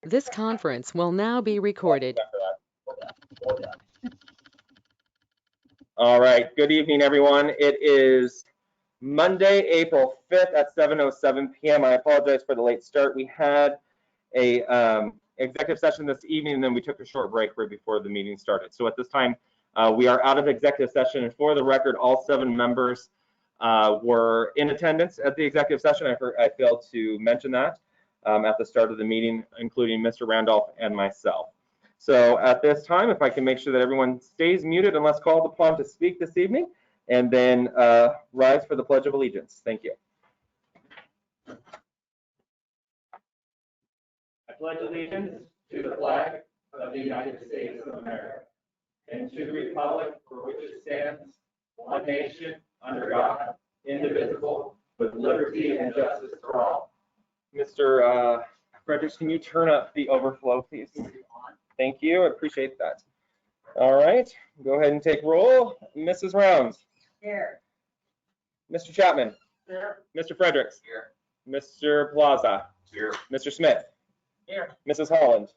This conference will now be recorded. All right, good evening, everyone. It is Monday, April 5th at 7:07 p.m. I apologize for the late start. We had a executive session this evening, and then we took a short break right before the meeting started. So at this time, we are out of executive session, and for the record, all 7 members were in attendance at the executive session. I failed to mention that at the start of the meeting, including Mr. Randolph and myself. So at this time, if I can make sure that everyone stays muted unless called upon to speak this evening, and then rise for the Pledge of Allegiance. Thank you. I pledge allegiance to the flag of the United States of America and to the republic for which it stands, one nation, under God, indivisible, with liberty and justice for all. Mr. Fredericks, can you turn up the overflow, please? Thank you. I appreciate that. All right. Go ahead and take roll. Mrs. Rounds. Here. Mr. Chapman. Here. Mr. Fredericks. Here. Mr. Plaza. Here. Mr. Smith. Here. Mrs. Holland.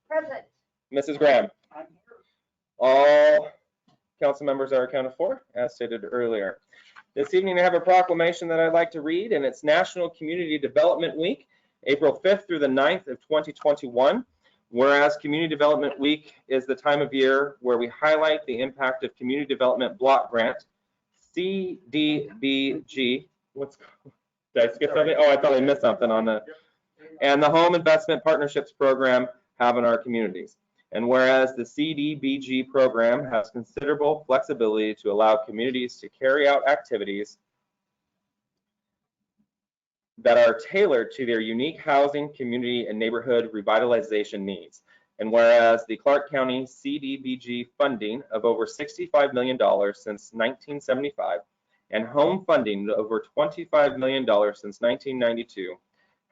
Present. Mrs. Graham. I'm here. All council members are accounted for, as stated earlier. This evening I have a proclamation that I'd like to read, and it's National Community Development Week, April 5th through the 9th of 2021. Whereas Community Development Week is the time of year where we highlight the impact of Community Development Block Grant, CDBG. Did I skip something? Oh, I thought I missed something on the, and the Home Investment Partnerships Program have in our communities. And whereas the CDBG program has considerable flexibility to allow communities to carry out activities that are tailored to their unique housing, community, and neighborhood revitalization needs. And whereas the Clark County CDBG funding of over $65 million since 1975 and home funding of over $25 million since 1992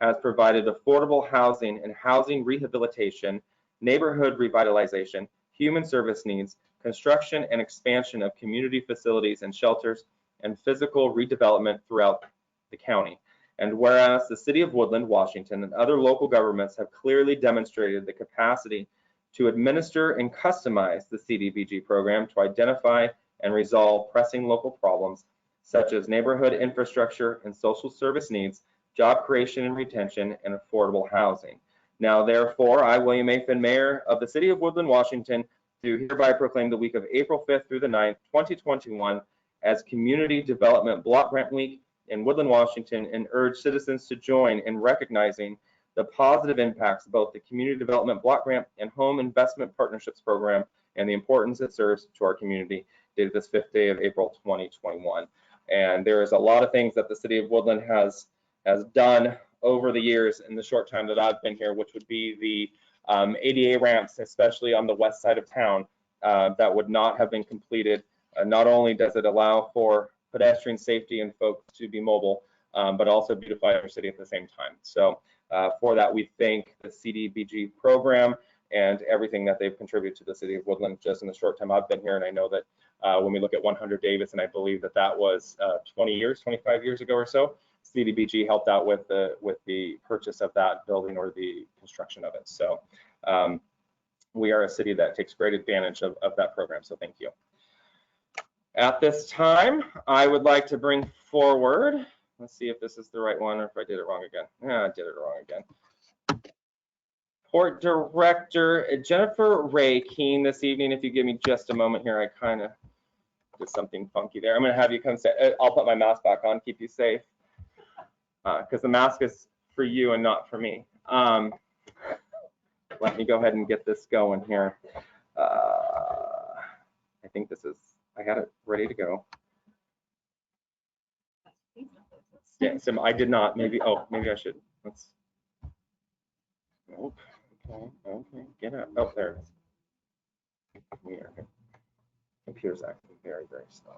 has provided affordable housing and housing rehabilitation, neighborhood revitalization, human service needs, construction and expansion of community facilities and shelters, and physical redevelopment throughout the county. And whereas the City of Woodland, Washington, and other local governments have clearly demonstrated the capacity to administer and customize the CDBG program to identify and resolve pressing local problems such as neighborhood infrastructure and social service needs, job creation and retention, and affordable housing. Now, therefore, I, William A. Finn, Mayor of the City of Woodland, Washington, do hereby proclaim the week of April 5th through the 9th, 2021 as Community Development Block Grant Week in Woodland, Washington, and urge citizens to join in recognizing the positive impacts of both the Community Development Block Grant and Home Investment Partnerships Program and the importance it serves to our community, dated this 5th day of April 2021. And there is a lot of things that the City of Woodland has done over the years in the short time that I've been here, which would be the ADA ramps, especially on the west side of town, that would not have been completed. Not only does it allow for pedestrian safety and folks to be mobile, but also beautify our city at the same time. So for that, we thank the CDBG program and everything that they've contributed to the City of Woodland just in the short time I've been here. And I know that when we look at 100 Davis, and I believe that that was 25 years ago or so, CDBG helped out with the purchase of that building or the construction of it. So we are a city that takes great advantage of that program. So thank you. At this time, I would like to bring forward, let's see if this is the right one or if I did it wrong again. I did it wrong again. Port Director Jennifer Ray Keene this evening. If you give me just a moment here, I kind of did something funky there. I'm going to have you come say, I'll put my mask back on, keep you safe, because the mask is for you and not for me. Let me go ahead and get this going here. I think this is, I got it ready to go. Yeah, so I did not. Maybe, oh, maybe I should. Let's. Nope. Okay, get up. Oh, there it is. We are good. Computer's acting very, very slow.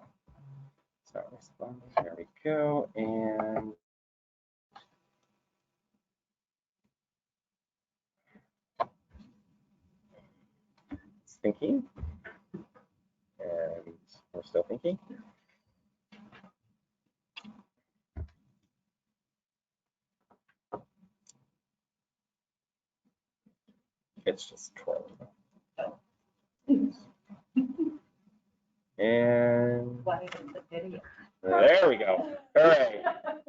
So respond. There we go. And it's thinking. And we're still thinking. It's just 12. And there we go. Hooray.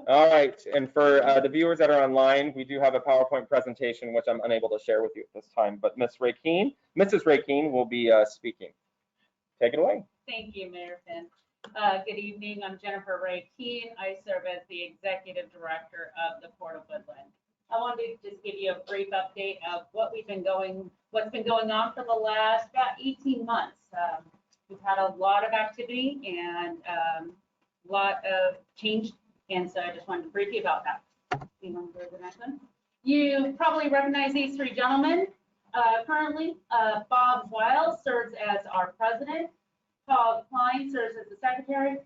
All right. And for the viewers that are online, we do have a PowerPoint presentation, which I'm unable to share with you at this time. But Mrs. Rakeen will be speaking. Take it away. Thank you, Mayor Finn. Good evening. I'm Jennifer Rakeen. I serve as the Executive Director of the Port of Woodland. I wanted to just give you a brief update of what's been going on for the last about 18 months. We've had a lot of activity and a lot of change, and so I just wanted to brief you about that. You want to go to the next one? You probably recognize these three gentlemen. Currently, Bob Weil serves as our president, Paul Klein serves as the secretary,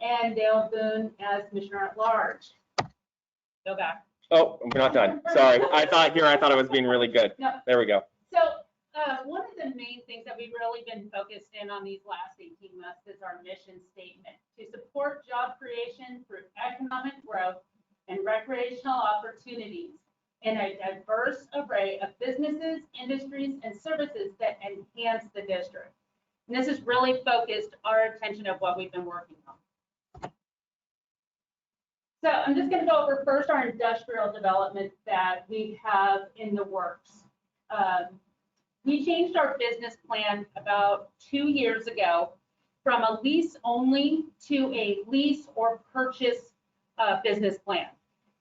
and Dale Boone as commissioner at large. Go back. Oh, we're not done. Sorry. I thought I was being really good. No. There we go. So one of the main things that we've really been focused in on these last 18 months is our mission statement to support job creation through economic growth and recreational opportunities in a diverse array of businesses, industries, and services that enhance the district. And this has really focused our attention of what we've been working on. So I'm just going to go over first our industrial development that we have in the works. We changed our business plan about 2 years ago from a lease only to a lease or purchase business plan.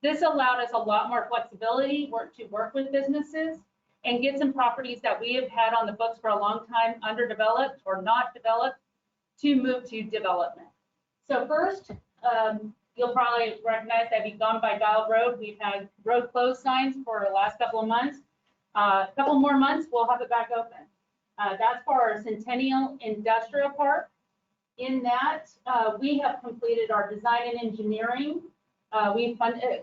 This allowed us a lot more flexibility to work with businesses and get some properties that we have had on the books for a long time underdeveloped or not developed to move to development. So first, you'll probably recognize that if you've gone by Dial Road, we've had road closed signs for the last couple of months. A couple more months, we'll have it back open. That's for our Centennial Industrial Park. In that, we have completed our design and engineering. We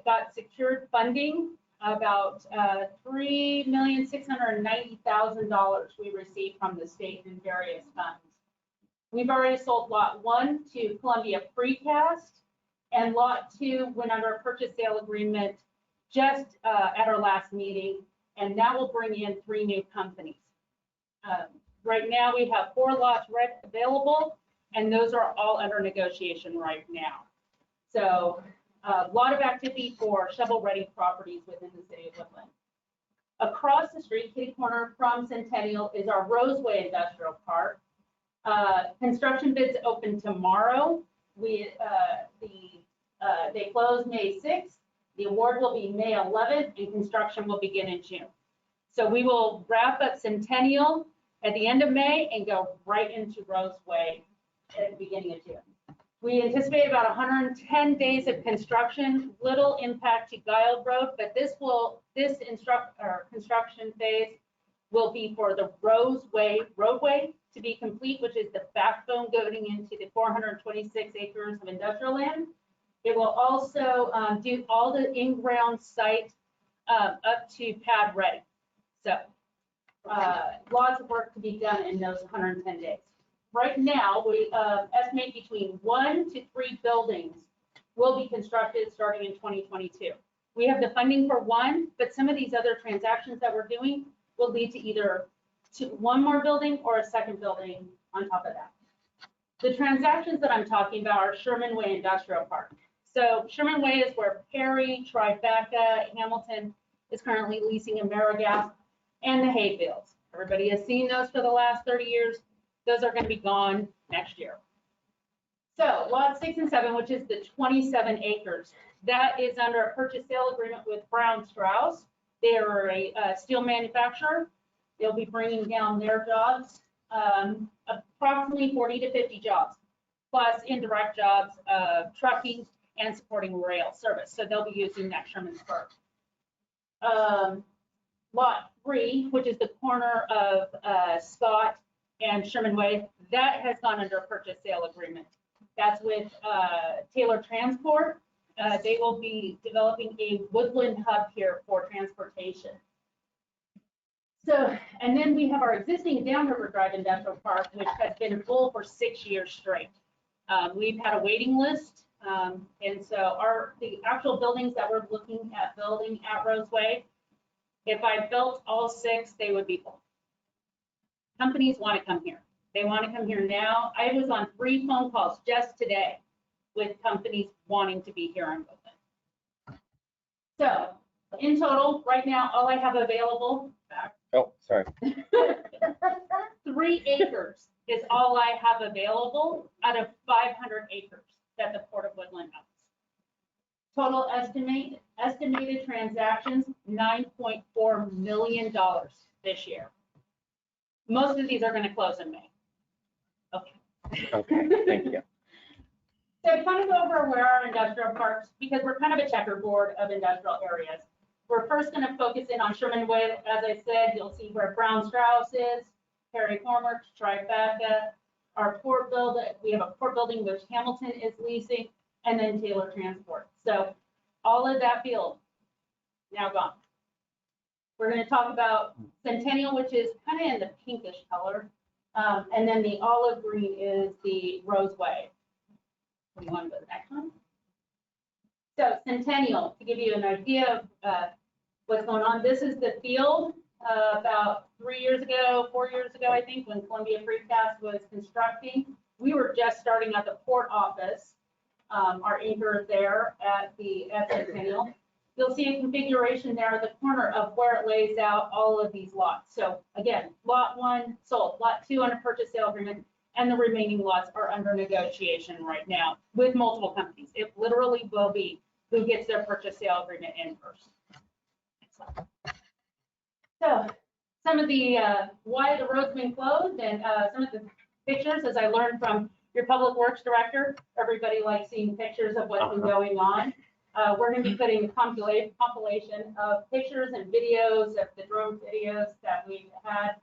got secured funding, about $3,690,000 we received from the state in various funds. We've already sold lot 1 to Columbia Precast, and lot 2 went under a purchase sale agreement just at our last meeting, and that will bring in 3 new companies. Right now we have 4 lots available, and those are all under negotiation right now. So a lot of activity for shovel-ready properties within the city of Woodland. Across the street, kitty corner from Centennial, is our Roseway Industrial Park. Construction bids open tomorrow. They close May 6th. The award will be May 11th, and construction will begin in June. So we will wrap up Centennial at the end of May and go right into Roseway at the beginning of June. We anticipate about 110 days of construction, little impact to Guild Road, but this construction phase will be for the Roseway roadway to be complete, which is the backbone going into the 426 acres of industrial land. It will also do all the in-ground site up to pad ready. So lots of work to be done in those 110 days. Right now, we estimate between 1 to 3 buildings will be constructed starting in 2022. We have the funding for 1, but some of these other transactions that we're doing will lead to either 1 more building or a 2nd building on top of that. The transactions that I'm talking about are Sherman Way Industrial Park. So Sherman Way is where Perry, Tribeca, Hamilton is currently leasing AmeriGas, and the hay fields. Everybody has seen those for the last 30 years. Those are going to be gone next year. So lot 6 and 7, which is the 27 acres, that is under a purchase sale agreement with Brown Strauss. They are a steel manufacturer. They'll be bringing down their jobs, approximately 40 to 50 jobs, plus indirect jobs of trucking and supporting rail service. So they'll be using that Sherman's Park. Lot 3, which is the corner of Scott and Sherman Way, that has gone under a purchase sale agreement. That's with Taylor Transport. They will be developing a Woodland hub here for transportation. So, and then we have our existing Downriver Drive Industrial Park, which has been full for 6 years straight. We've had a waiting list, and so the actual buildings that we're looking at building at Roseway, If I built all 6, they would be full. Companies want to come here. They want to come here now. I was on 3 phone calls just today with companies wanting to be here on Woodland. So in total, right now, all I have available, Oh, sorry. 3 acres is all I have available out of 500 acres that the Port of Woodland owns. Total estimated transactions, $9.4 million this year. Most of these are going to close in May. Okay. Okay, thank you. So to kind of go over where our industrial parks, because we're kind of a checkerboard of industrial areas. We're first going to focus in on Sherman Way. As I said, you'll see where Brown Strauss is, Perry Cormer, Tribeca, our port building. We have a port building which Hamilton is leasing, and then Taylor Transport. So all of that field now gone. We're going to talk about Centennial, which is kind of in the pinkish color. And then the olive green is the Roseway. What do you want to go to the next one? So Centennial, to give you an idea of what's going on, this is the field about 4 years ago, I think, when Columbia Precast was constructing. We were just starting at the port office, our anchor there at Centennial. You'll see a configuration there at the corner of where it lays out all of these lots. So again, lot 1 sold, lot 2 under purchase sale agreement, and the remaining lots are under negotiation right now with multiple companies. It literally will be who gets their purchase sale agreement in first. So some of the why the road's been closed and some of the pictures, as I learned from your public works director, everybody likes seeing pictures of what's been going on. We're going to be putting a compilation of pictures and videos of the drone videos that we've had.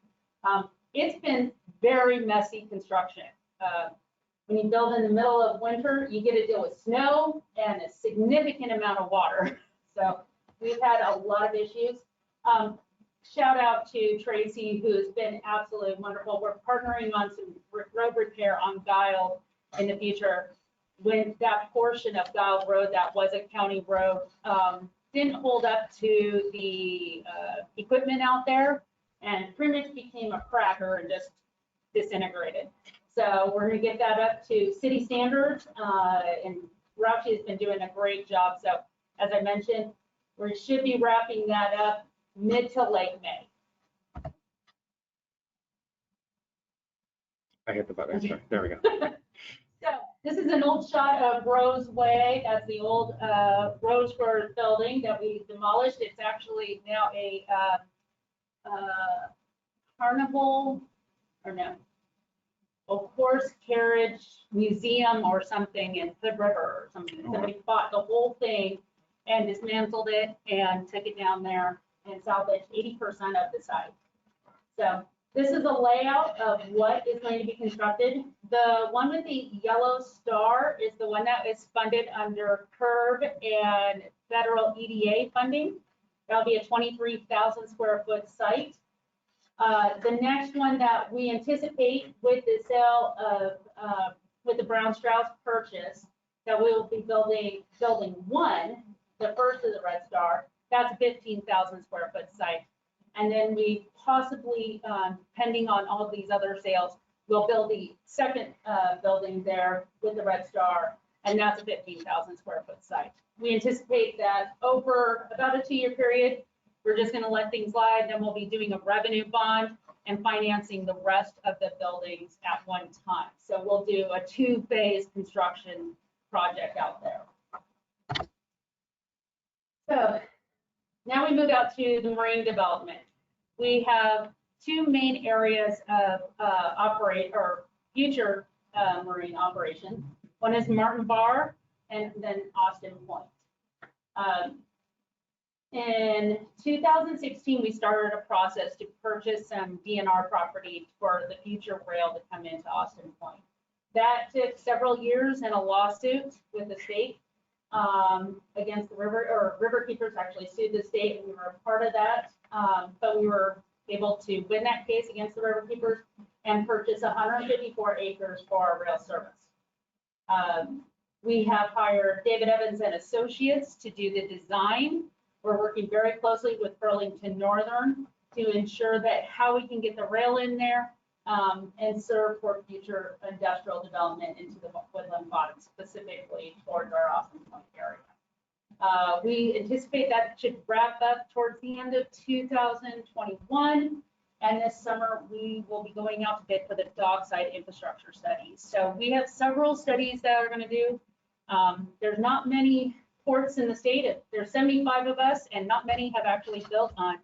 It's been very messy construction. When you build in the middle of winter, you get to deal with snow and a significant amount of water. So we've had a lot of issues. Shout out to Tracy, who's been absolutely wonderful. We're partnering on some road repair on Guile in the future. When that portion of Guile Road that was a county road didn't hold up to the equipment out there and pretty much became a cracker and just disintegrated. So we're going to get that up to city standards, and Rachi has been doing a great job. So as I mentioned, we should be wrapping that up mid to late May. I hit the button. Sorry. There we go. So this is an old shot of Rose Way. That's the old Roseburg building that we demolished. It's actually now a carnival, or no, a horse carriage museum or something in Hood River or something. Somebody bought the whole thing and dismantled it and took it down there and salvaged 80% of the site. So this is a layout of what is going to be constructed. The one with the yellow star is the one that is funded under CURB and federal EDA funding. That'll be a 23,000 square foot site. The next one that we anticipate with the sale of, with the Brown Strauss purchase, that we will be building 1, the first of the Red Star, that's a 15,000 square foot site. And then we possibly, depending on all of these other sales, we'll build the second building there with the Red Star, and that's a 15,000 square foot site. We anticipate that over about a 2-year period, we're just going to let things slide, then we'll be doing a revenue bond and financing the rest of the buildings at one time. So we'll do a 2-phase construction project out there. So now we move out to the marine development. We have 2 main areas of future marine operations. One is Martin Bar and then Austin Point. In 2016, we started a process to purchase some DNR property for the future rail to come into Austin Point. That took several years in a lawsuit with the state against the river keepers actually sued the state, and we were a part of that. But we were able to win that case against the river keepers and purchase 154 acres for our rail service. We have hired David Evans and Associates to do the design We're working very closely with Burlington Northern to ensure that how we can get the rail in there and serve for future industrial development into the Woodland Bottom, specifically towards our Austin Point area. We anticipate that should wrap up towards the end of 2021. And this summer, we will be going out to bid for the dockside infrastructure studies. So we have several studies that are going to do. There's not many ports in the state. There's 75 of us, and not many have actually built on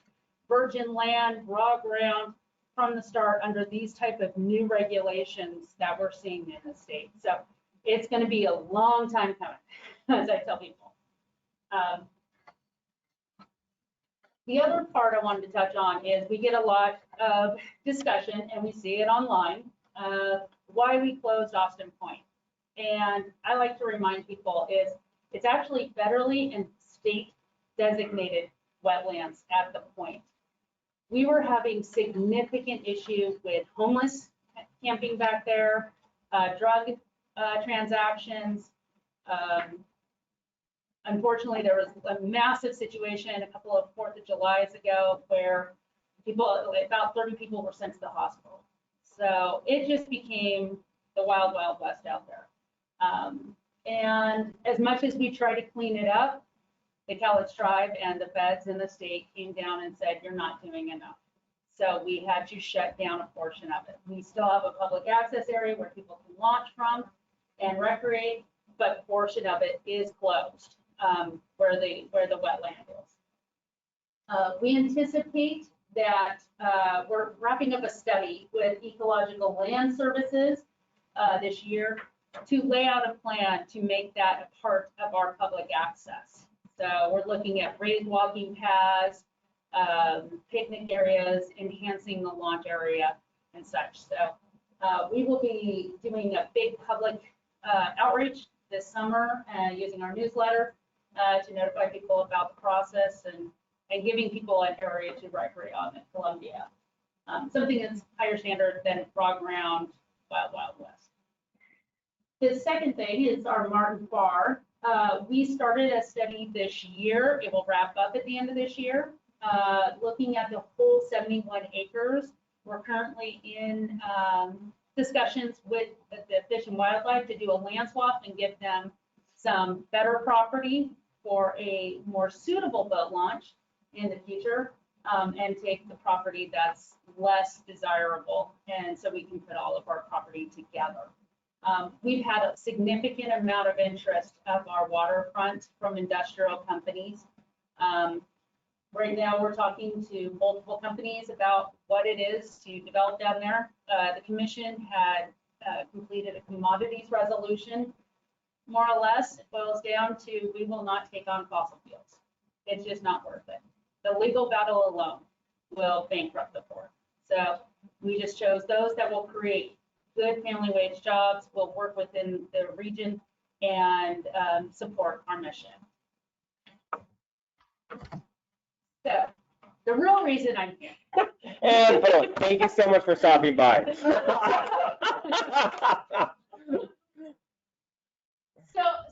virgin land, raw ground from the start under these type of new regulations that we're seeing in the state. So it's going to be a long time coming, as I tell people. The other part I wanted to touch on is we get a lot of discussion, and we see it online, why we closed Austin Point. And I like to remind people is it's actually federally and state designated wetlands at the point. We were having significant issues with homeless camping back there, drug transactions. Unfortunately, there was a massive situation a couple of 4th of Julys ago where about 30 people were sent to the hospital. So it just became the wild, wild west out there. And as much as we try to clean it up, the Cowlitz Tribe and the feds in the state came down and said, you're not doing enough. So we had to shut down a portion of it. We still have a public access area where people can launch from and recreate, but a portion of it is closed. Where the wetland is. We anticipate that we're wrapping up a study with Ecological Land Services this year to lay out a plan to make that a part of our public access. So we're looking at raised walking paths, picnic areas, enhancing the launch area and such. So we will be doing a big public outreach this summer using our newsletter to notify people about the process and giving people an area to recreate on in Columbia. Something that's higher standard than raw ground, wild, wild west. The second thing is our Martin Bar. We started a study this year. It will wrap up at the end of this year, looking at the whole 71 acres. We're currently in discussions with the Fish and Wildlife to do a land swap and give them some better property for a more suitable boat launch in the future, and take the property that's less desirable, and so we can put all of our property together. We've had a significant amount of interest of our waterfront from industrial companies. Right now, we're talking to multiple companies about what it is to develop down there. The commission had completed a commodities resolution. More or less, it boils down to we will not take on fossil fuels. It's just not worth it. The legal battle alone will bankrupt the port. So we just chose those that will create good family wage jobs, will work within the region, and support our mission. So the real reason I'm here. And thank you so much for stopping by.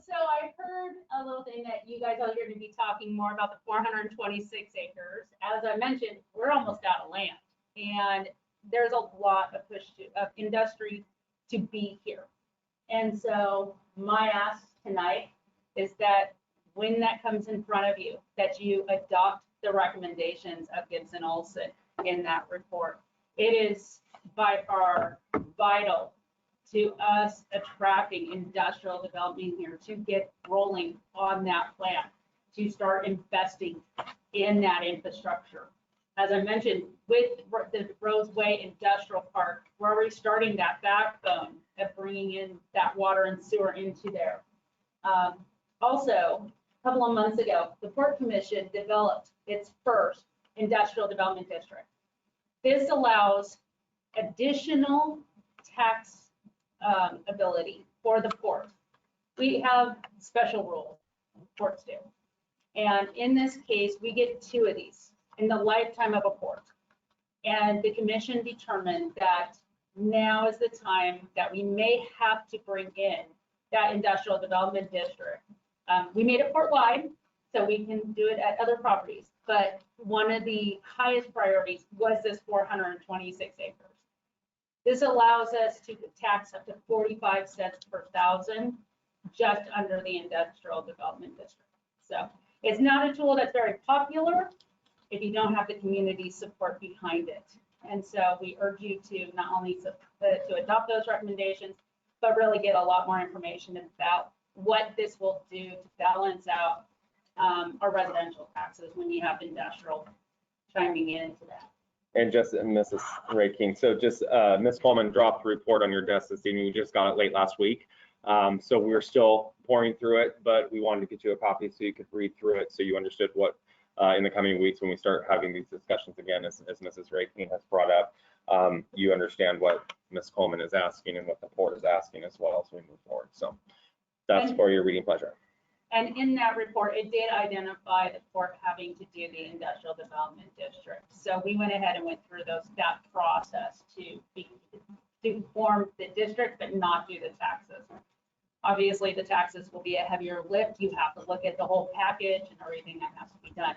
So I heard a little thing that you guys are going to be talking more about the 426 acres. As I mentioned, we're almost out of land, and there's a lot of push of industry to be here. And so my ask tonight is that when that comes in front of you, that you adopt the recommendations of Gibson Olson in that report. It is by far vital to us attracting industrial development here to get rolling on that plan, to start investing in that infrastructure. As I mentioned, with the Roseway Industrial Park, we're restarting that backbone of bringing in that water and sewer into there. Also, a couple of months ago, the Port Commission developed its first industrial development district. This allows additional tax ability for the port. We have special rules, ports do. And in this case, we get 2 of these in the lifetime of a port. And the commission determined that now is the time that we may have to bring in that industrial development district. We made it port-wide, so we can do it at other properties. But one of the highest priorities was this 426 acres. This allows us to tax up to 45 cents per thousand just under the industrial development district. So it's not a tool that's very popular if you don't have the community support behind it. And so we urge you to not only to adopt those recommendations, but really get a lot more information about what this will do to balance out our residential taxes when you have industrial chiming into that. And just Mrs. Ray King, so just Ms. Coleman dropped the report on your desk this evening. We just got it late last week. So we're still pouring through it, but we wanted to get you a copy so you could read through it so you understood what in the coming weeks when we start having these discussions again, as Mrs. Ray King has brought up, you understand what Ms. Coleman is asking and what the board is asking as well as we move forward. So that's for your reading pleasure. And in that report, it did identify the port having to do the industrial development district. So we went ahead and went through that process to form the district, but not do the taxes. Obviously, the taxes will be a heavier lift. You have to look at the whole package and everything that has to be done.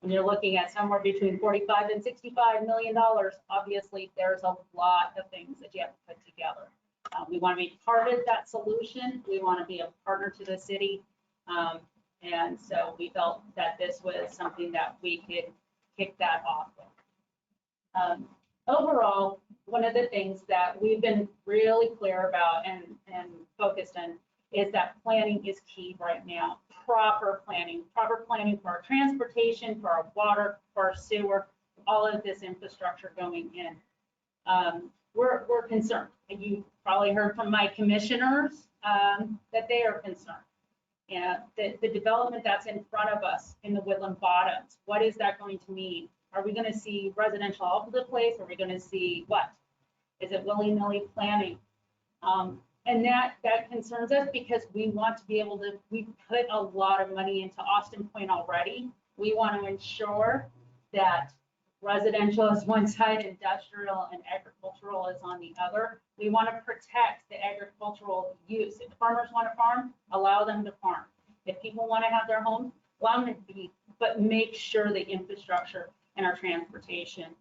When you're looking at somewhere between 45 and 65 million dollars, obviously there's a lot of things that you have to put together. We want to be part of that solution. We want to be a partner to the city. And so we felt that this was something that we could kick that off with. Overall, one of the things that we've been really clear about and focused on is that planning is key right now. Proper planning for our transportation, for our water, for our sewer, all of this infrastructure going in. We're concerned. And you probably heard from my commissioners that they are concerned. And the development that's in front of us in the Woodland Bottoms, what is that going to mean? Are we going to see residential all over the place? Are we going to see what? Is it willy-nilly planning? And that concerns us because we want to be able to, we put a lot of money into Austin Point already. We want to ensure that residential is one side, industrial and agricultural is on the other. We want to protect the agricultural use. If farmers want to farm, allow them to farm. If people want to have their homes, allow them to be, but make sure the infrastructure and our transportation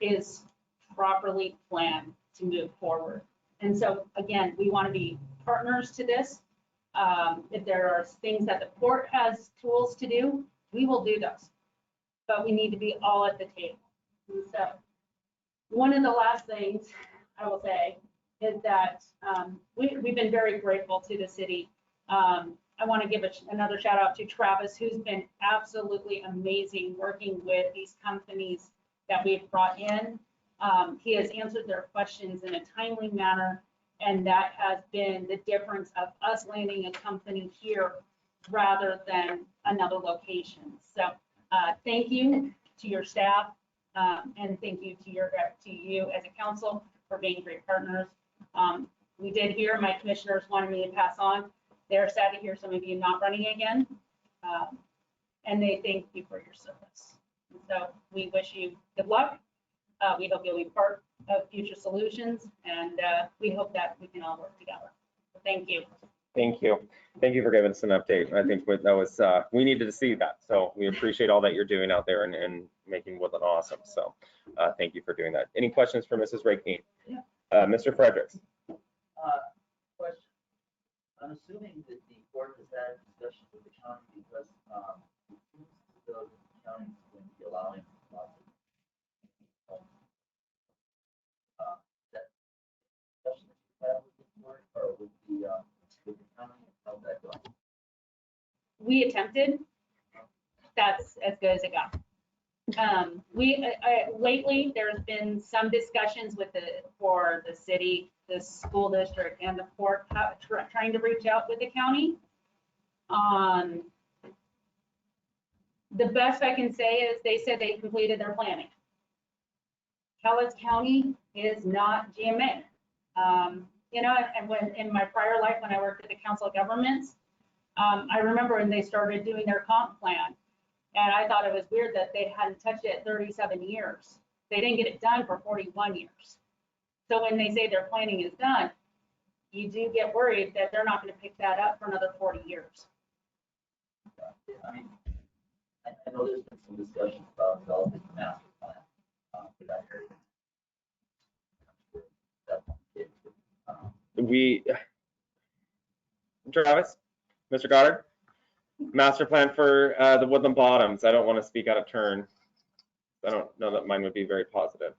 is properly planned to move forward. And so again, we want to be partners to this. If there are things that the port has tools to do, we will do those. But we need to be all at the table. And so one of the last things I will say is that we've been very grateful to the city. I want to give another shout out to Travis, who's been absolutely amazing working with these companies that we've brought in. He has answered their questions in a timely manner, and that has been the difference of us landing a company here rather than another location. So thank you to your staff, and thank you to you as a council for being great partners. We did hear, my commissioners wanted me to pass on. They're sad to hear some of you not running again, and they thank you for your service. And so we wish you good luck. We hope you'll be part of future solutions, and we hope that we can all work together. So thank you. Thank you. Thank you for giving us an update. I think that was, we needed to see that. So we appreciate all that you're doing out there and making Woodland awesome. So thank you for doing that. Any questions for Mrs. Ray King? Yeah. Mr. Fredericks. Question. I'm assuming that the court has had discussions with the county because the county is going to be allowing lots of that discussion that you have with the court or with the county, how's that going? We attempted. That's as good as it got. Lately there's been some discussions with for the city, the school district, and the port trying to reach out with the county. The best I can say is they said they completed their planning. Cowlitz County is not GMA. You know, and when in my prior life when I worked at the Council of Governments, I remember when they started doing their comp plan. And I thought it was weird that they hadn't touched it 37 years. They didn't get it done for 41 years. So when they say their planning is done, you do get worried that they're not going to pick that up for another 40 years. I mean, I know there's been some discussions about developing a master plan for that area. Travis, Mr. Goddard, master plan for the Woodland Bottoms. I don't want to speak out of turn. I don't know that mine would be very positive.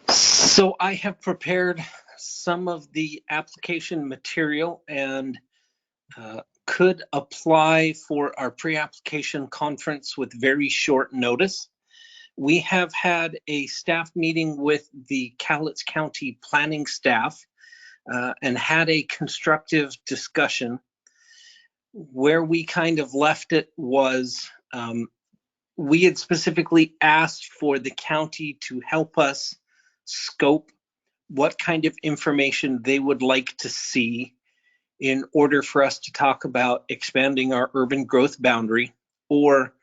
So I have prepared some of the application material and could apply for our pre-application conference with very short notice. We have had a staff meeting with the Cowlitz County planning staff and had a constructive discussion. Where we kind of left it was we had specifically asked for the county to help us scope what kind of information they would like to see in order for us to talk about expanding our urban growth boundary or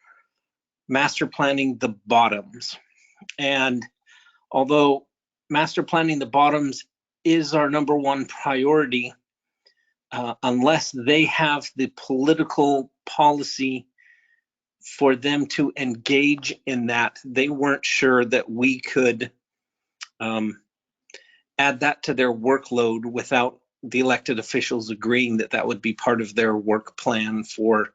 master planning the bottoms. And although master planning the bottoms is our number one priority, unless they have the political policy for them to engage in that, they weren't sure that we could add that to their workload without the elected officials agreeing that that would be part of their work plan for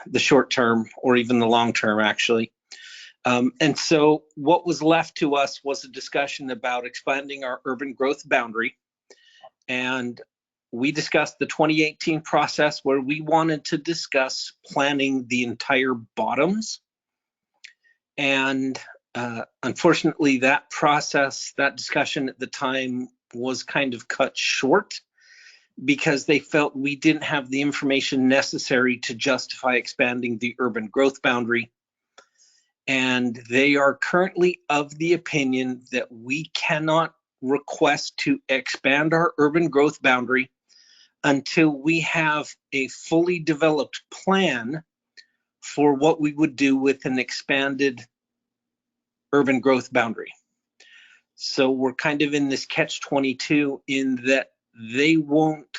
the short term or even the long term, actually. And so what was left to us was a discussion about expanding our urban growth boundary. And we discussed the 2018 process where we wanted to discuss planning the entire bottoms. And unfortunately, that process, that discussion at the time was kind of cut short because they felt we didn't have the information necessary to justify expanding the urban growth boundary. And they are currently of the opinion that we cannot request to expand our urban growth boundary until we have a fully developed plan for what we would do with an expanded urban growth boundary. So we're kind of in this catch-22 in that they won't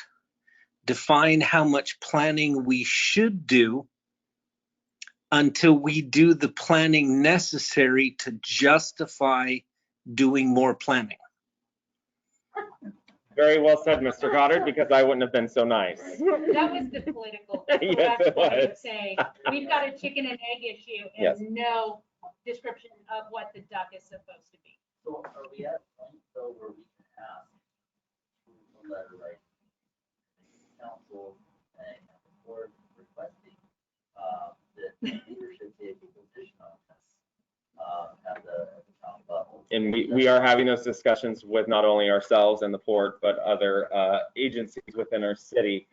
define how much planning we should do until we do the planning necessary to justify doing more planning. Very well said, Mr. Goddard, because I wouldn't have been so nice. That was the political. Yes, it was. Saying we've got a chicken and egg issue and Yes. no description of what the duck is supposed to be. So are we at a point though where we can ask a letter like council and the board requesting that leadership take a position on this at the county level? And we are having those discussions with not only ourselves and the port, but other agencies within our city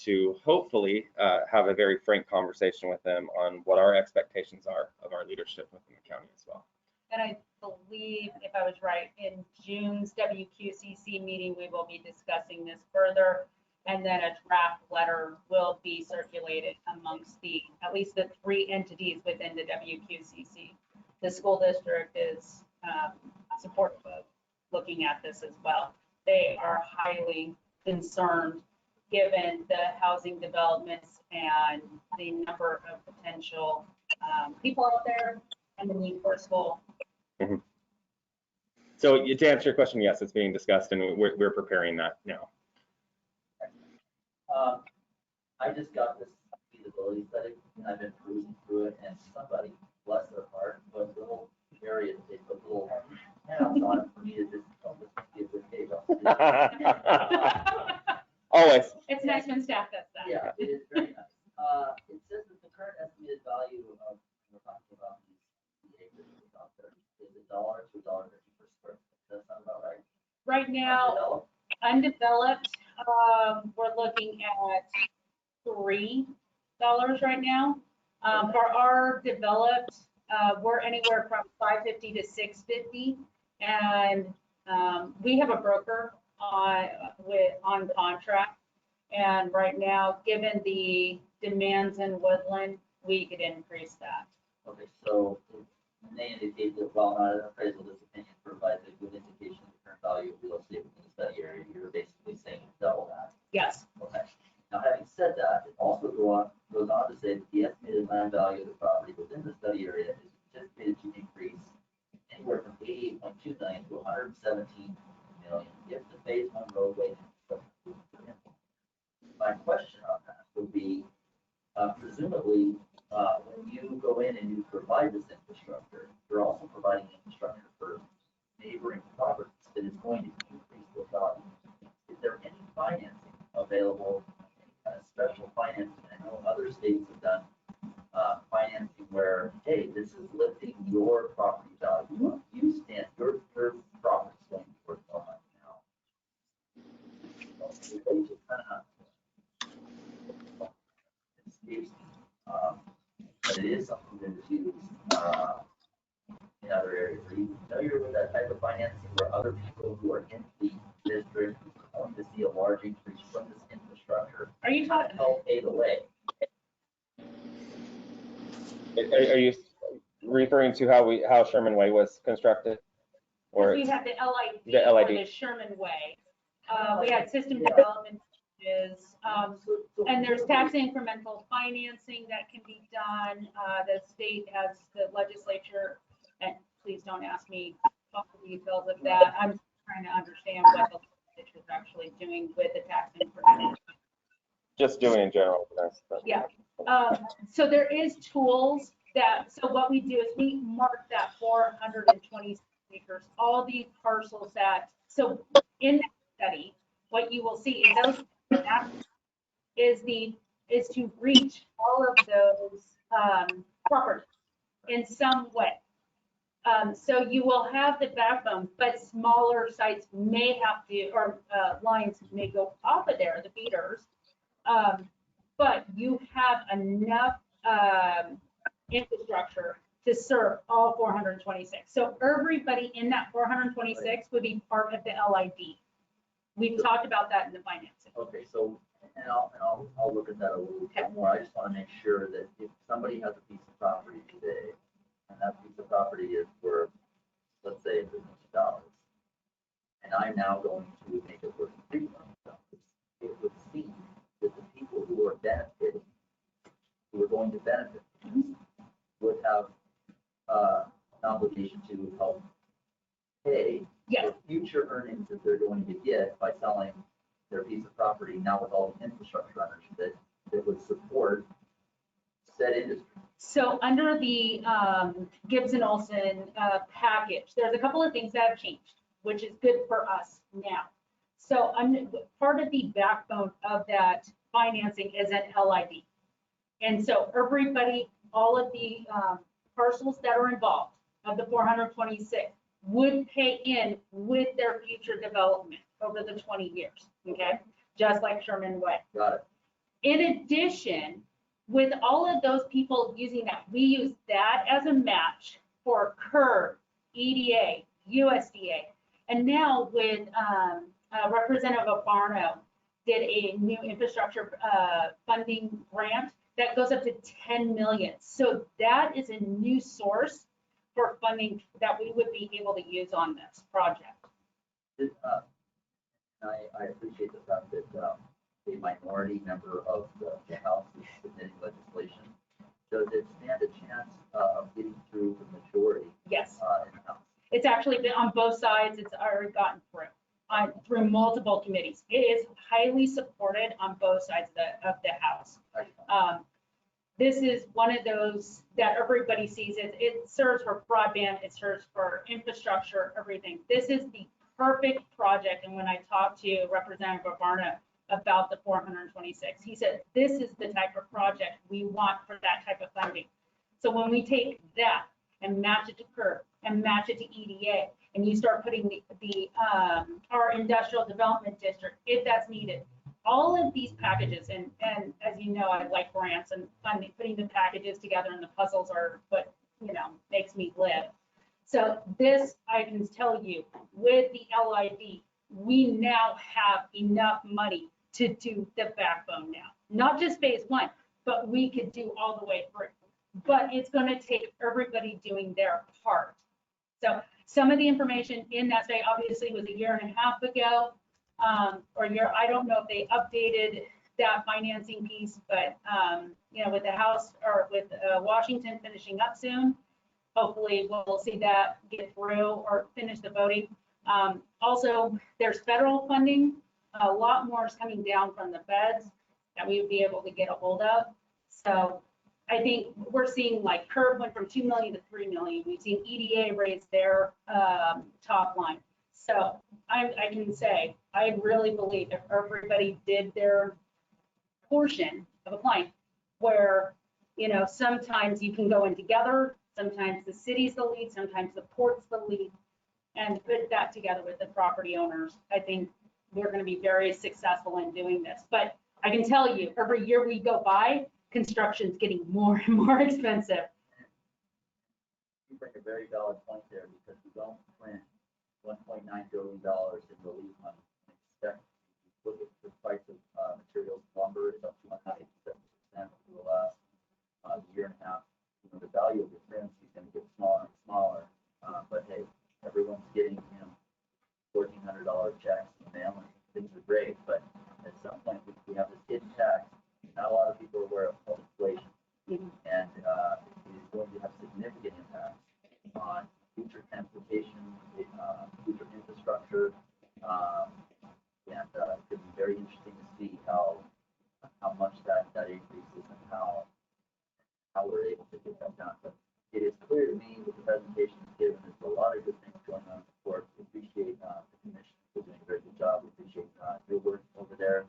to hopefully have a very frank conversation with them on what our expectations are of our leadership within the county as well. And I believe, if I was right, in June's WQCC meeting, we will be discussing this further. And then a draft letter will be circulated amongst at least the 3 entities within the WQCC. The school district is supportive of looking at this as well. They are highly concerned given the housing developments and the number of potential people out there and the need for a school. Mm-hmm. So to answer your question, yes, it's being discussed and we're preparing that now. I just got this feasibility study and I've been cruising through it and somebody, bless their heart, but the whole area, they put little hands on it for me to just give the page off. Always. It's nice when staff does that. Yeah, it is very nice. It says that the current estimated value of, we're talking about the acres out there, is $1 to $1.50 per square foot. Does that sound about right? Right now, undeveloped, we're looking at $3 right now. For our developed, we're anywhere from $550 to $650, and we have a broker on contract. And right now, given the demands in Woodland, we could increase that. Okay, so they indicate that while not an appraisal, this opinion provides a good indication of the current value of real estate within the study area. You're basically saying double that. Yes. Okay. Now, having said that, it also goes $72 million to $117 million if the phase one roadway. My question on that would be, presumably, when you go in and you provide this infrastructure, you're also providing infrastructure for neighboring properties that is going to increase the value. Is there any financing available, any kind of special financing? I know other states have done financing where, hey, this is lifting your property value. You stand, your property is going to be worth more money now. So they just kind of escapes me. But it is something that is used in other areas. Are you familiar with that type of financing where other people who are in the district are going to see a large increase from this infrastructure? Are you talking? Help pay the way. Are you referring to how Sherman Way was constructed? Or We had the LID, the or LID. the Sherman Way. We had system development changes, and there's tax incremental financing that can be done. The state has the legislature, and please don't ask me all the details of that. I'm trying to understand what the legislature is actually doing with the tax incremental. Just doing in general. Yeah. So there is tools so what we do is we mark that 420 acres, all these parcels so in that study, what you will see is to reach all of those properties in some way. So you will have the backbone, but smaller sites may have to, or lines may go off of there, the feeders. But you have enough infrastructure to serve all 426. So everybody in that 426 would be part of the LID. We've talked about that in the financing. Okay, so, and I'll look at that a little bit more. I just want to make sure that if somebody has a piece of property today, and that piece of property is worth, let's say, $1 million, and I'm now going to make it worth $3 million, it would seem that the people who are benefiting, who are going to benefit, would have an obligation to help pay the future earnings that they're going to get by selling their piece of property now with all the infrastructure underneath it that would support said industry. So under the Gibbs and Olson package, there's a couple of things that have changed, which is good for us now. So part of the backbone of that financing is an LID. And so everybody, all of the parcels that are involved of the 426 would pay in with their future development over the 20 years, okay? Just like Sherman Way. Got it. In addition, with all of those people using that, we use that as a match for CURB, EDA, USDA. And now with Representative Barno did a new infrastructure funding grant that goes up to 10 million. So that is a new source for funding that we would be able to use on this project. I appreciate the fact that a minority member of the House is submitting legislation. Does it stand a chance of getting through the majority? Yes. In the House? It's actually been on both sides. It's already gotten through multiple committees. It is highly supported on both sides of the House. This is one of those that everybody sees. It serves for broadband, it serves for infrastructure, everything. This is the perfect project. And when I talked to Representative Barno about the 426, he said, this is the type of project we want for that type of funding. So when we take that and match it to CURB and match it to EDA, and you start putting our industrial development district, if that's needed, all of these packages, and as you know, I like grants and funding, putting the packages together, and the puzzles are what, makes me live. So this, I can tell you, with the LID, we now have enough money to do the backbone now. Not just phase one, but we could do all the way through. But it's going to take everybody doing their part. So some of the information in that study obviously was a year and a half ago, or a year. I don't know if they updated that financing piece, but with the House or with Washington finishing up soon, hopefully we'll see that get through or finish the voting. Also, there's federal funding. A lot more is coming down from the feds that we would be able to get a hold of. So I think we're seeing like Curb went from 2 million to 3 million. We've seen EDA raise their top line. So I can say, I really believe if everybody did their portion of applying, where, you know, sometimes you can go in together, sometimes the city's the lead, sometimes the port's the lead, and put that together with the property owners. I think we're going to be very successful in doing this. But I can tell you, every year we go by, construction's getting more and more expensive. You bring a very valid point there, because we don't print $1.9 billion in relief money and expect, look at the price of materials, lumber is up 287% over the last year and a half. You know, the value of your currency is going to get smaller and smaller, but hey, everyone's getting, you know, $1,400 checks in the mail, and things are great, but at some point we have this hidden tax. Not a lot of people are aware of inflation, and it is going to have significant impacts on future transportation, future infrastructure, and it's going to be very interesting to see how much that increases and how we're able to get that done. But it is clear to me with the presentation given, there's a lot of good things going on in the court. We appreciate the commission for doing a very good job. We appreciate your work over there,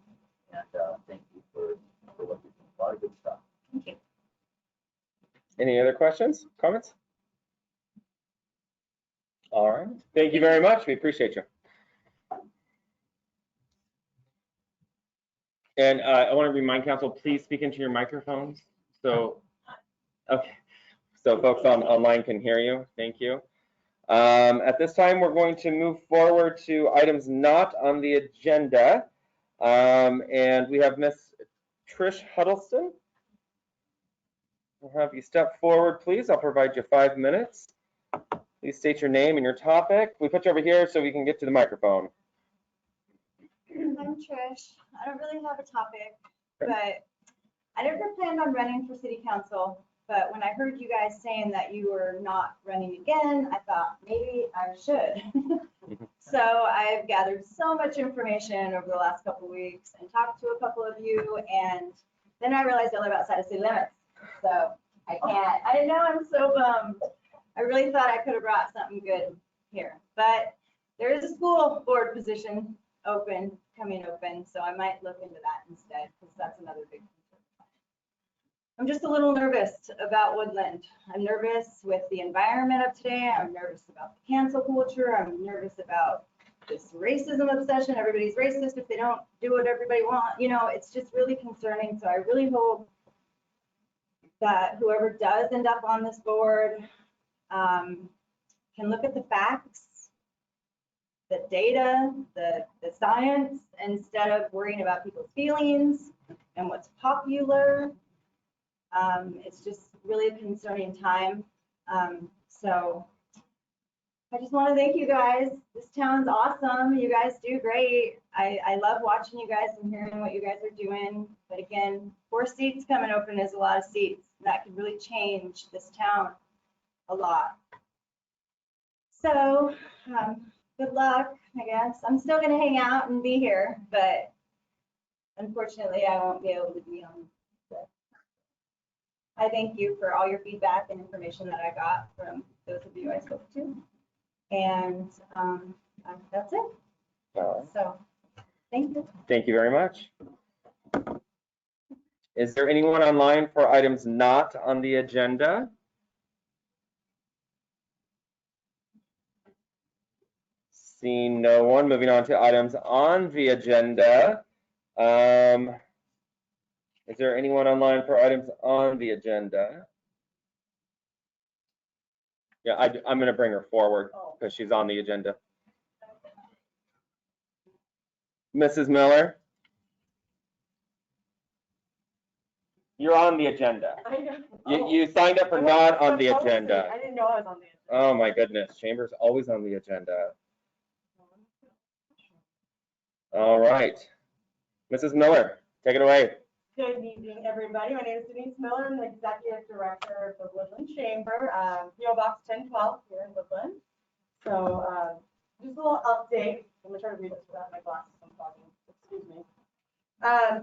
and thank you for what you're doing. A lot of good stuff. Thank you. Any other questions, comments? All right. Thank you very much. We appreciate you. And I want to remind council, please speak into your microphones. So, okay. So folks online can hear you. Thank you. At this time, we're going to move forward to items not on the agenda. And we have Miss Trish Huddleston. I'll have you step forward, please. I'll provide you 5 minutes. Please state your name and your topic. We put you over here so we can get to the microphone. I'm Trish. I don't really have a topic, but I never planned on running for city council. But when I heard you guys saying that you were not running again, I thought maybe I should. So I've gathered so much information over the last couple of weeks and talked to a couple of you, and then I realized I live outside of city limits. So I can't. I know, I'm so bummed. I really thought I could have brought something good here, but there is a school board position coming open, so I might look into that instead, because that's another big concern. I'm just a little nervous about Woodland. I'm nervous with the environment of today. I'm nervous about the cancel culture. I'm nervous about this racism obsession. Everybody's racist if they don't do what everybody wants. You know, it's just really concerning. So I really hope that whoever does end up on this board can look at the facts, the data, the science, instead of worrying about people's feelings and what's popular. It's just really a concerning time. So I just want to thank you guys. This town's awesome. You guys do great. I love watching you guys and hearing what you guys are doing. But again, 4 seats coming open is a lot of seats. That could really change this town a lot. So good luck, I guess. I'm still going to hang out and be here, but unfortunately I won't be able to be on. I thank you for all your feedback and information that I got from those of you I spoke to. And that's it. So thank you. Thank you very much. Is there anyone online for items not on the agenda? Seeing no one, moving on to items on the agenda. Is there anyone online for items on the agenda? Yeah, I'm going to bring her forward because she's on the agenda. Mrs. Miller? You're on the agenda. I know. You signed up for not on the agenda. I didn't know I was on the agenda. Oh my goodness, Chamber's always on the agenda. All right. Mrs. Miller, take it away. Good evening, everybody. My name is Denise Miller. I'm the Executive Director of the Woodland Chamber, PO Box 1012 here in Woodland. So just a little update. I'm going to try to read this without my glasses. I'm talking. Excuse me.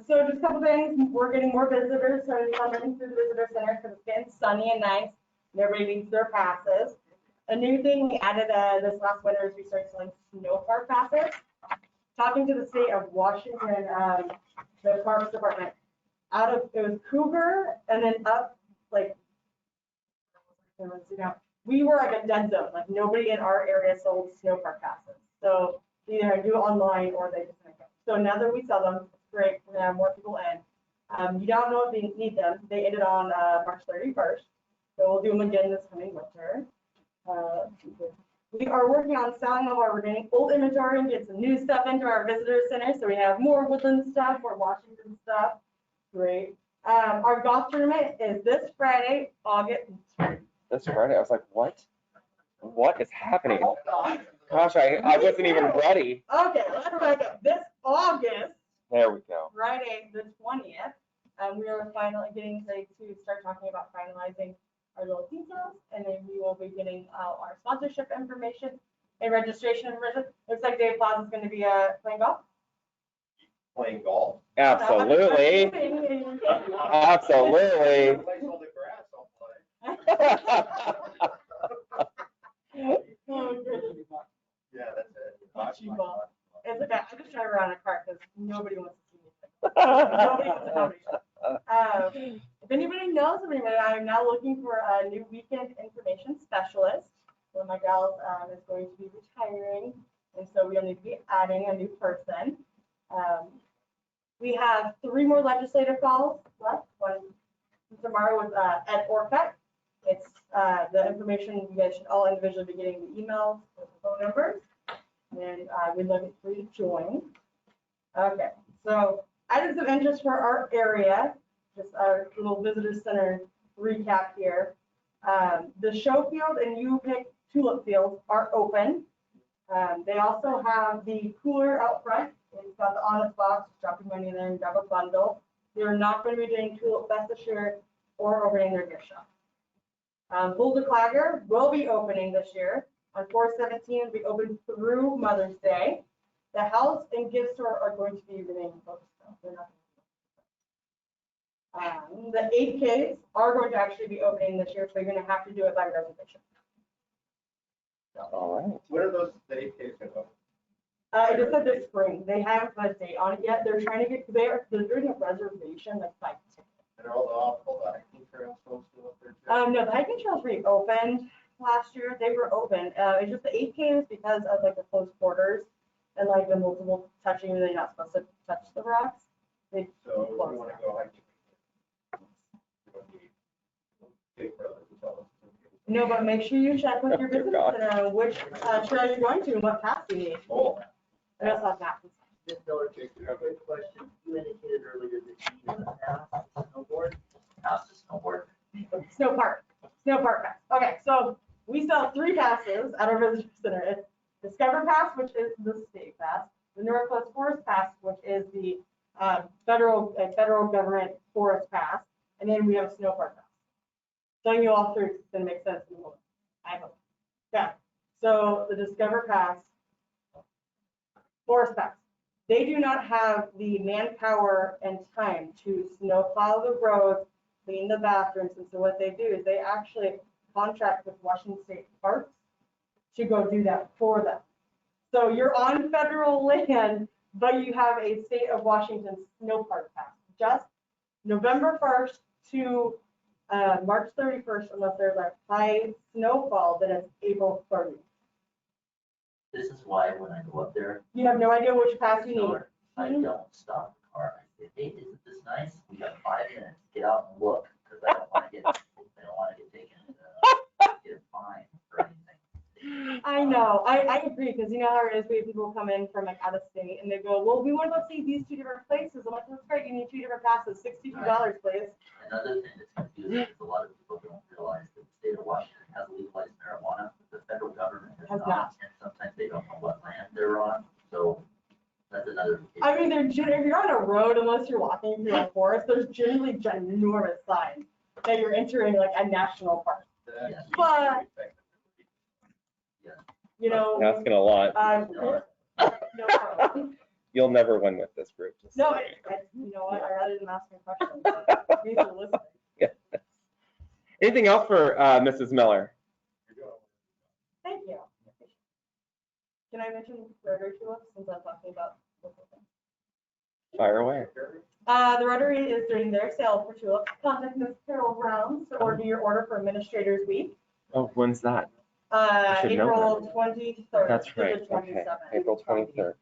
So just a couple things. We're getting more visitors starting to come in through the visitor center because it's getting sunny and nice. And everybody needs their passes. A new thing we added this last winter is we started selling snow park passes. Talking to the state of Washington, the Parks Department, it was Cougar and then up like, we were like a dead zone, like nobody in our area sold snow park passes. So either do it online or they just make them. So now that we sell them, it's great. We're gonna have more people in. You don't know if they need them. They ended on March 31st. So we'll do them again this coming winter. We are working on selling them while we're getting old inventory and get some new stuff into our visitor center. So we have more Woodland stuff, more Washington stuff. Great. Our golf tournament is this Friday, August. This Friday, I was like, what? What is happening? Gosh, I wasn't even ready. Okay, let's back up. This August, There we go. Friday, the 20th, we are finally getting ready to start talking about finalizing our little details, and then we will be getting our sponsorship information and registration information. Looks like Dave Plaza is going to be playing golf. Playing golf. Absolutely. Absolutely. Plays all the grass, I'll play. Oh, goodness. Yeah, that's it. Bocce ball. It's okay. I'm just driving around a cart because nobody wants to see me. Nobody wants to accommodate. If anybody knows of anybody, I'm now looking for a new weekend information specialist. One of my gals is going to be retiring, and so we'll need to be adding a new person. We have 3 more legislative calls left. One tomorrow with Ed Orcutt. It's the information you guys should all individually be getting the emails with the phone numbers. And we'd love it for you to join. Okay, so items of interest for our area, just our little visitor center recap here. The show field and U-Pick tulip fields are open. They also have the cooler out front. It's got the honest box, drop your money in there and grab a bundle. They're not going to be doing Tulip Fest this year or opening their gift shop. Boulder Clagger will be opening this year on 4/17. Will be open through Mother's Day. The house and gift store are going to be remaining closed. They're not. The 8Ks are going to actually be opening this year, so you're going to have to do it by reservation. All right. What are those, the 8Ks going to It just said this spring. They haven't put a date on it yet. They're trying to get, they're doing a reservation like by ticket. And are all the hiking trails still up there too? No, the hiking trails reopened last year. They were open. It's just the 8Ks because of like the close quarters and like the multiple touching, and they're not supposed to touch the rocks. They So if you closed want to them. go hiking. you don't need big brothers to tell us. No, but make sure you check with your Dear business God. center which trail you're going to and what path you need. Oh. That's not maps. Ms. Miller, just a quick question. You indicated earlier that you need a pass to snowboard. Pass to snowboard. Snow park pass. Okay, so we sell 3 passes at our visitor center. It's Discover Pass, which is the state pass, the Northwest Forest Pass, which is the federal government forest pass, and then we have a snow park pass. Telling you all 3 is going to make sense in the moment. I hope. Yeah. So the Discover Pass, forest pass. They do not have the manpower and time to snowplow the roads, clean the bathrooms, and so what they do is they actually contract with Washington State Parks to go do that for them. So you're on federal land, but you have a state of Washington snow park pass. Just November 1st to March 31st, unless there's a high snowfall, then it's April 30th. This is why when I go up there, You have no idea which pass you need. I don't stop the car. I say, hey, isn't this nice? We got 5 minutes. Get out and look, because I don't want to get taken, get a fine or anything. I know, I agree, because you know how it is, we have people come in from like out of state and they go, well, we want to go see these 2 different places. I'm like, that's great, you need 2 different passes, $62, please. Another thing that's confusing is a lot of people don't realize that the state of Washington has legalized marijuana, but the federal government has Has not, and sometimes they don't know what land they're on. So that's another I mean, if you're on a road, unless you're walking through a forest, there's generally ginormous signs that you're entering like a national park. But, you know. You're asking a lot. No problem. You'll never win with this group. just No, saying. you know what, I rather than ask me questions. These are listening. Yes. Anything else for Mrs. Miller? Thank you. Can I mention Rotary tulips since I'm talking about local things? Fire away. The Rotary is doing their sale for tulips. Contact Ms. Carol Brown to order your order for Administrators Week. Oh, when's that? should know April 23rd. That's to the right. Okay. 27th. April 23rd.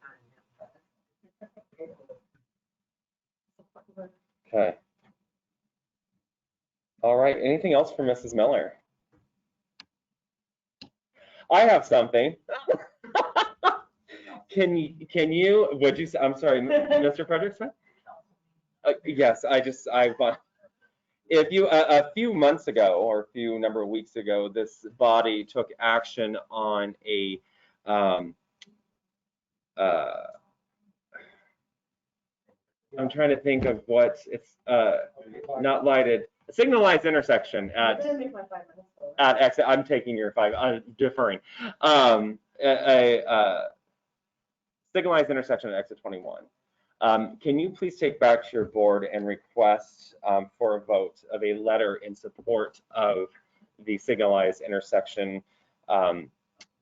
Okay. All right. Anything else for Mrs. Miller? I have something. Can you, would you, I'm sorry, Mr. Frederickson? Yes, if you, a few months ago, or a few number of weeks ago, this body took action on a, I'm trying to think of what it's, not lighted, a signalized intersection at exit. I'm taking your 5, I'm deferring. A signalized intersection at exit 21. Can you please take back to your board and request for a vote of a letter in support of the signalized intersection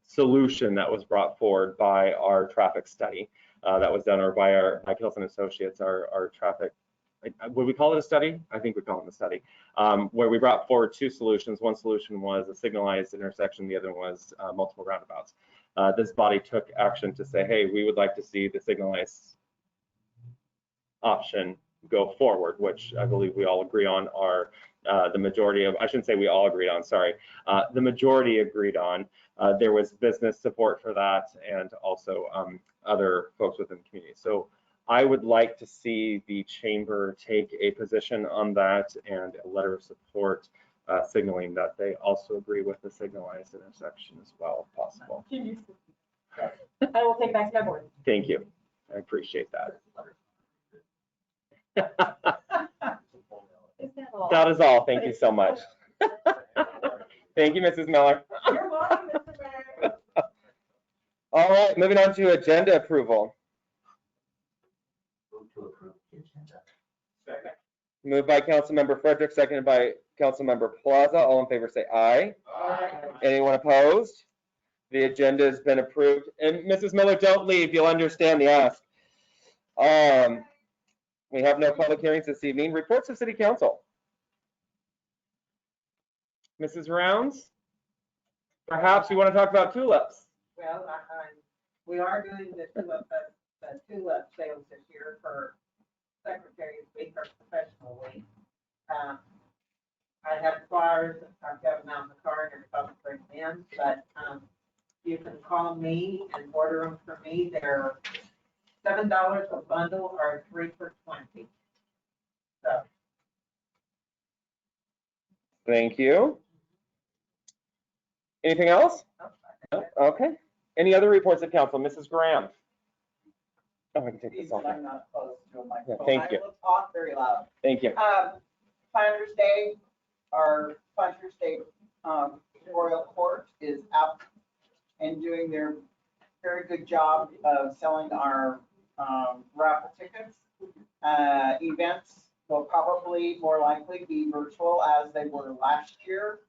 solution that was brought forward by our traffic study that was done, or by Kilson Associates, our traffic, would we call it a study? I think we call it a study, where we brought forward 2 solutions. One solution was a signalized intersection, the other one was multiple roundabouts. This body took action to say, hey, we would like to see the signalized option go forward, which I believe we all agree on are the majority of, I shouldn't say we all agreed on, sorry, the majority agreed on. There was business support for that, and also other folks within the community. So I would like to see the chamber take a position on that and a letter of support signaling that they also agree with the signalized intersection as well, if possible. I will take back to my board. Thank you. I appreciate that. That is all. Thank you so much. Thank you, Mrs. Miller. You're welcome, Mr. Mayor. All right, moving on to agenda approval. Vote to approve the agenda. Second. Moved by Councilmember Frederick, seconded by Councilmember Plaza. All in favor say aye. Aye. Anyone opposed? The agenda has been approved. And Mrs. Miller, don't leave. You'll understand the ask. We have no public hearings this evening. Reports of City Council. Mrs. Rounds, perhaps you want to talk about tulips. Well, we are doing the tulip sales this year for Secretary's Week or Professional Week. I have flyers, I've got them out in the car and everybody brings them in, but you can call me and order them for me. They're $7 a bundle or 3 for $20. So. Thank you. Anything else? No? Okay. Any other reports of council? Mrs. Graham. Oh, I can take this off. I'm not close to a microphone. Yeah, thank you. I will talk very loud. Thank you. Planners Day, our Planners Day Royal Court is out and doing their very good job of selling our raffle tickets. Events will probably more likely be virtual as they were last year.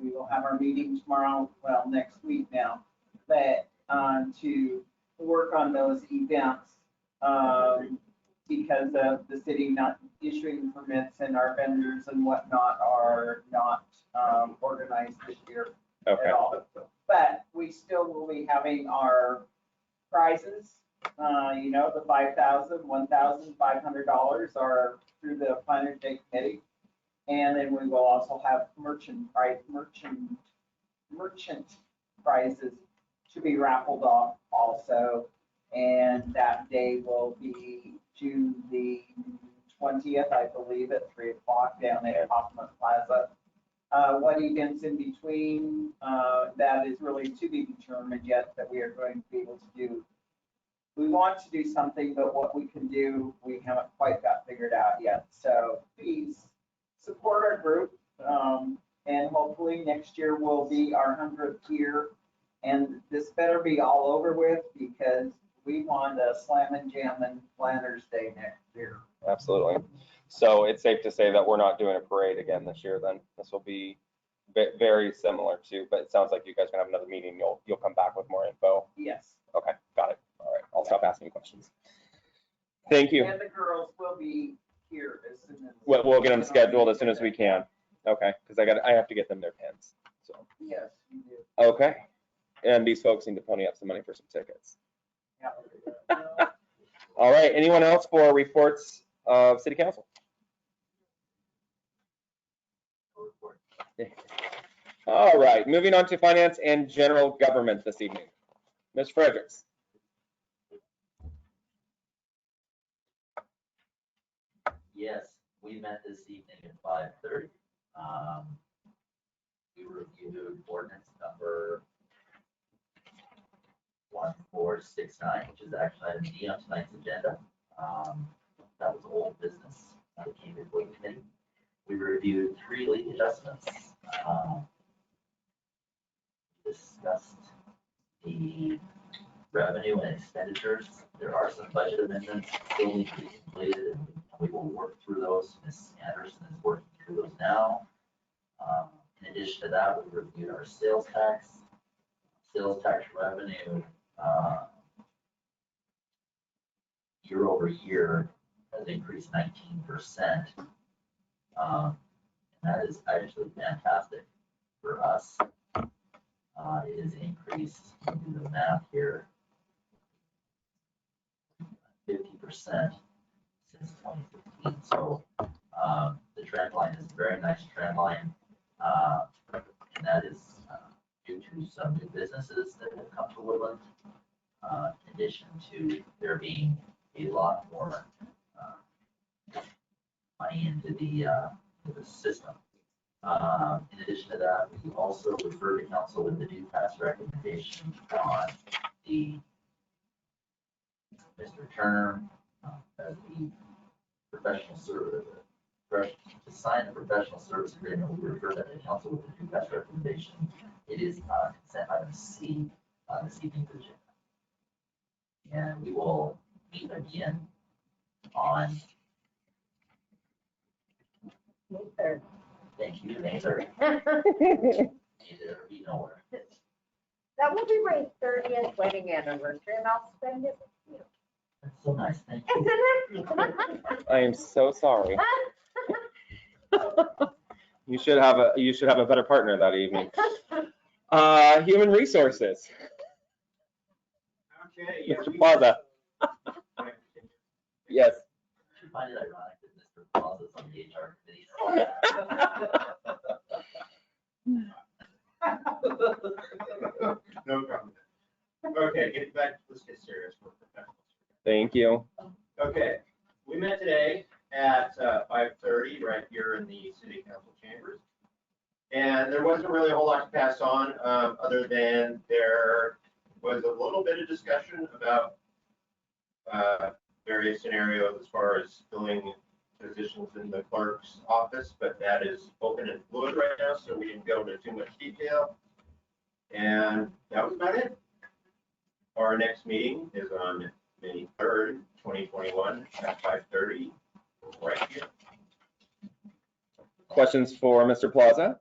We will have our meeting tomorrow, well, next week now, but to work on those events because of the city not issuing permits and our vendors and whatnot are not organized this year Okay. at all. But we still will be having our prizes. You know, the $5,000, $1,500 are through the Planners Day Committee. And then we will also have merchant prizes to be raffled off also. And that day will be June the 20th, I believe, at 3 o'clock down at Hoffman Plaza. What events in between, that is really to be determined yet that we are going to be able to do we want to do something, but what we can do, we haven't quite got figured out yet. So please support our group. And hopefully next year will be our 100th year. And this better be all over with because we want a slam and jam and Planners Day next year. Absolutely. So it's safe to say that we're not doing a parade again this year then. This will be very similar to, but it sounds like you guys are gonna have another meeting. You'll come back with more info. Yes. Okay, got it. All right, I'll stop asking questions. Thank you. And the girls will be here as soon as. We'll get them scheduled as soon as we can. Okay, because I have to get them their pins. So, Yes, you do. okay. And these folks need to pony up some money for some tickets. Yeah. All right, anyone else for reports of city council? All right, moving on to finance and general government this evening. Ms. Fredericks. Yes, we met this evening at 5:30. We reviewed ordinance number 1469, which is action item D on tonight's agenda. That was old business that came before the committee. We reviewed 3 leak adjustments. Discussed the revenue and expenditures. There are some budget amendments still need to be completed, and we will work through those. Ms. Anderson is working through those now. In addition to that, we reviewed our sales tax revenue year over year has increased 19%. And that is actually fantastic for us. It has increased, I'll do the math here, 50% since 2015. So the trend line is a very nice trend line. And that is due to some new businesses that have come to Woodland, in addition to there being a lot more money into the system. In addition to that, we also refer to council with the due pass recommendation on the Mr. Turner as the professional service, to sign the professional service agreement. We refer that to council with the due pass recommendation. It is consent item C on this evening's agenda. And we will meet again on May 3rd. Thank you, May 3rd. Either be nowhere. That will be my 30th wedding anniversary, and I'll spend it with you. That's so nice, thank you. Isn't it? I am so sorry. You should have a better partner that evening. Human resources. Okay. Yeah, Mr. Plaza. Yes. I find it ironic that Mr. Plaza is on the HR committee. No problem. Okay, let's get serious for professionals. Thank you. Okay, we met today at 5:30 right here in the city council chambers. And there wasn't really a whole lot to pass on, other than there was a little bit of discussion about various scenarios as far as filling positions in the clerk's office, but that is open and fluid right now, so we didn't go into too much detail. And that was about it. Our next meeting is on May 3rd, 2021 at 5:30 right here. Questions for Mr. Plaza?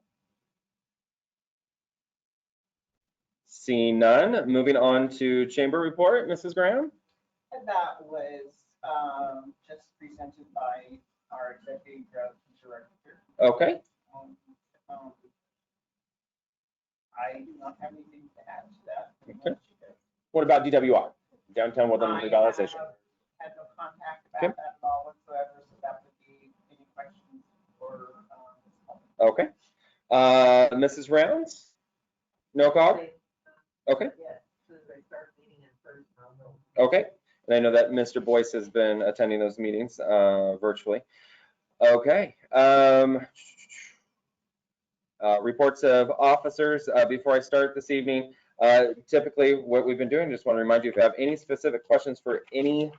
Seeing none, moving on to chamber report, Mrs. Graham. That was just presented by our executive director. Okay. I do not have anything to add to that. Okay. What about DWR, Downtown Woodland Revitalization? I had no contact Okay. about that at all whatsoever, so that would be any questions for Okay. Mrs. Rounds? No call? Okay. Yeah, as soon as I start meeting in person, I'll know. Okay. And I know that Mr. Boyce has been attending those meetings virtually. Okay. Reports of officers. Before I start this evening, Typically, what we've been doing, just want to remind you, if you have any specific questions for any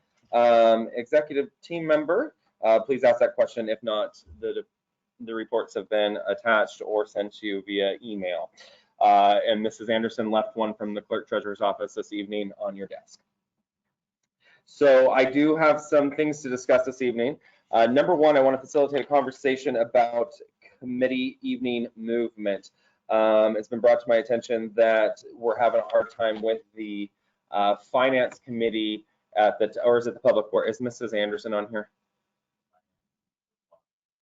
executive team member, please ask that question. If not, the reports have been attached or sent to you via email. And Mrs. Anderson left one from the clerk treasurer's office this evening on your desk. So I do have some things to discuss this evening. Number one, I want to facilitate a conversation about committee evening movement. It's been brought to my attention that we're having a hard time with the finance committee or is it the public work? Is Mrs. Anderson on here?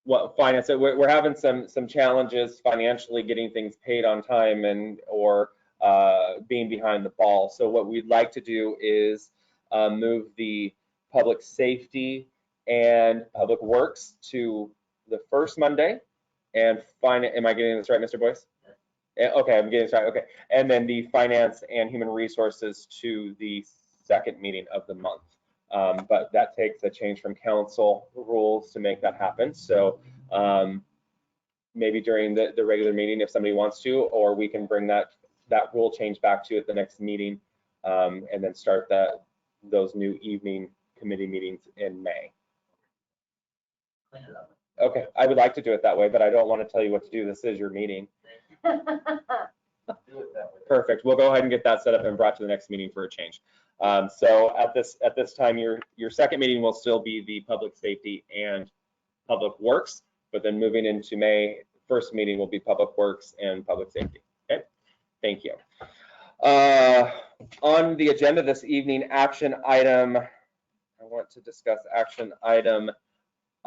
What finance? We're having some challenges financially getting things paid on time or being behind the ball. So what we'd like to do is move the public safety and public works to the first Monday, and am I getting this right, Mr. Boyce? Okay, I'm getting this right. Okay, and then the finance and human resources to the second meeting of the month. But that takes a change from council rules to make that happen. So maybe during the regular meeting, if somebody wants to, or we can bring that rule change back to you at the next meeting, and then start those new evening committee meetings in May. Okay, I would like to do it that way, but I don't want to tell you what to do. This is your meeting. Perfect. We'll go ahead and get that set up and brought to the next meeting for a change. So at this time, your second meeting will still be the public safety and public works, but then moving into May, first meeting will be public works and public safety. Okay, thank you. On the agenda this evening, action item, I want to discuss action item,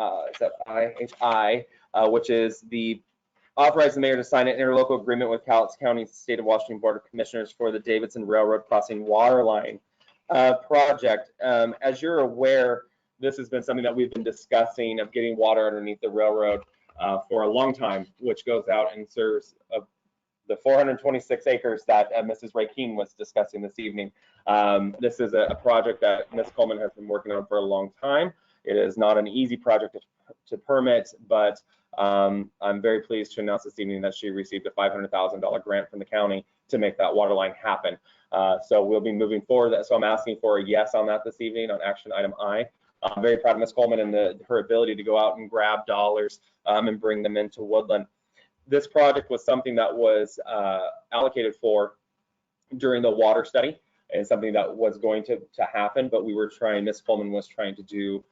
is that IHI, which is the authorize the mayor to sign an interlocal agreement with Cowlitz County State of Washington Board of Commissioners for the Davidson Railroad Crossing Water Line project. As you're aware, this has been something that we've been discussing of getting water underneath the railroad for a long time, which goes out and serves the 426 acres that Mrs. Rakeen was discussing this evening. This is a project that Ms. Coleman has been working on for a long time. It is not an easy project to permit, but I'm very pleased to announce this evening that she received a $500,000 grant from the county to make that water line happen. So we'll be moving forward. So I'm asking for a yes on that this evening on action item I. I'm very proud of Ms. Coleman and her ability to go out and grab dollars and bring them into Woodland. This project was something that was allocated for during the water study and something that was going to happen, but Ms. Coleman was trying to do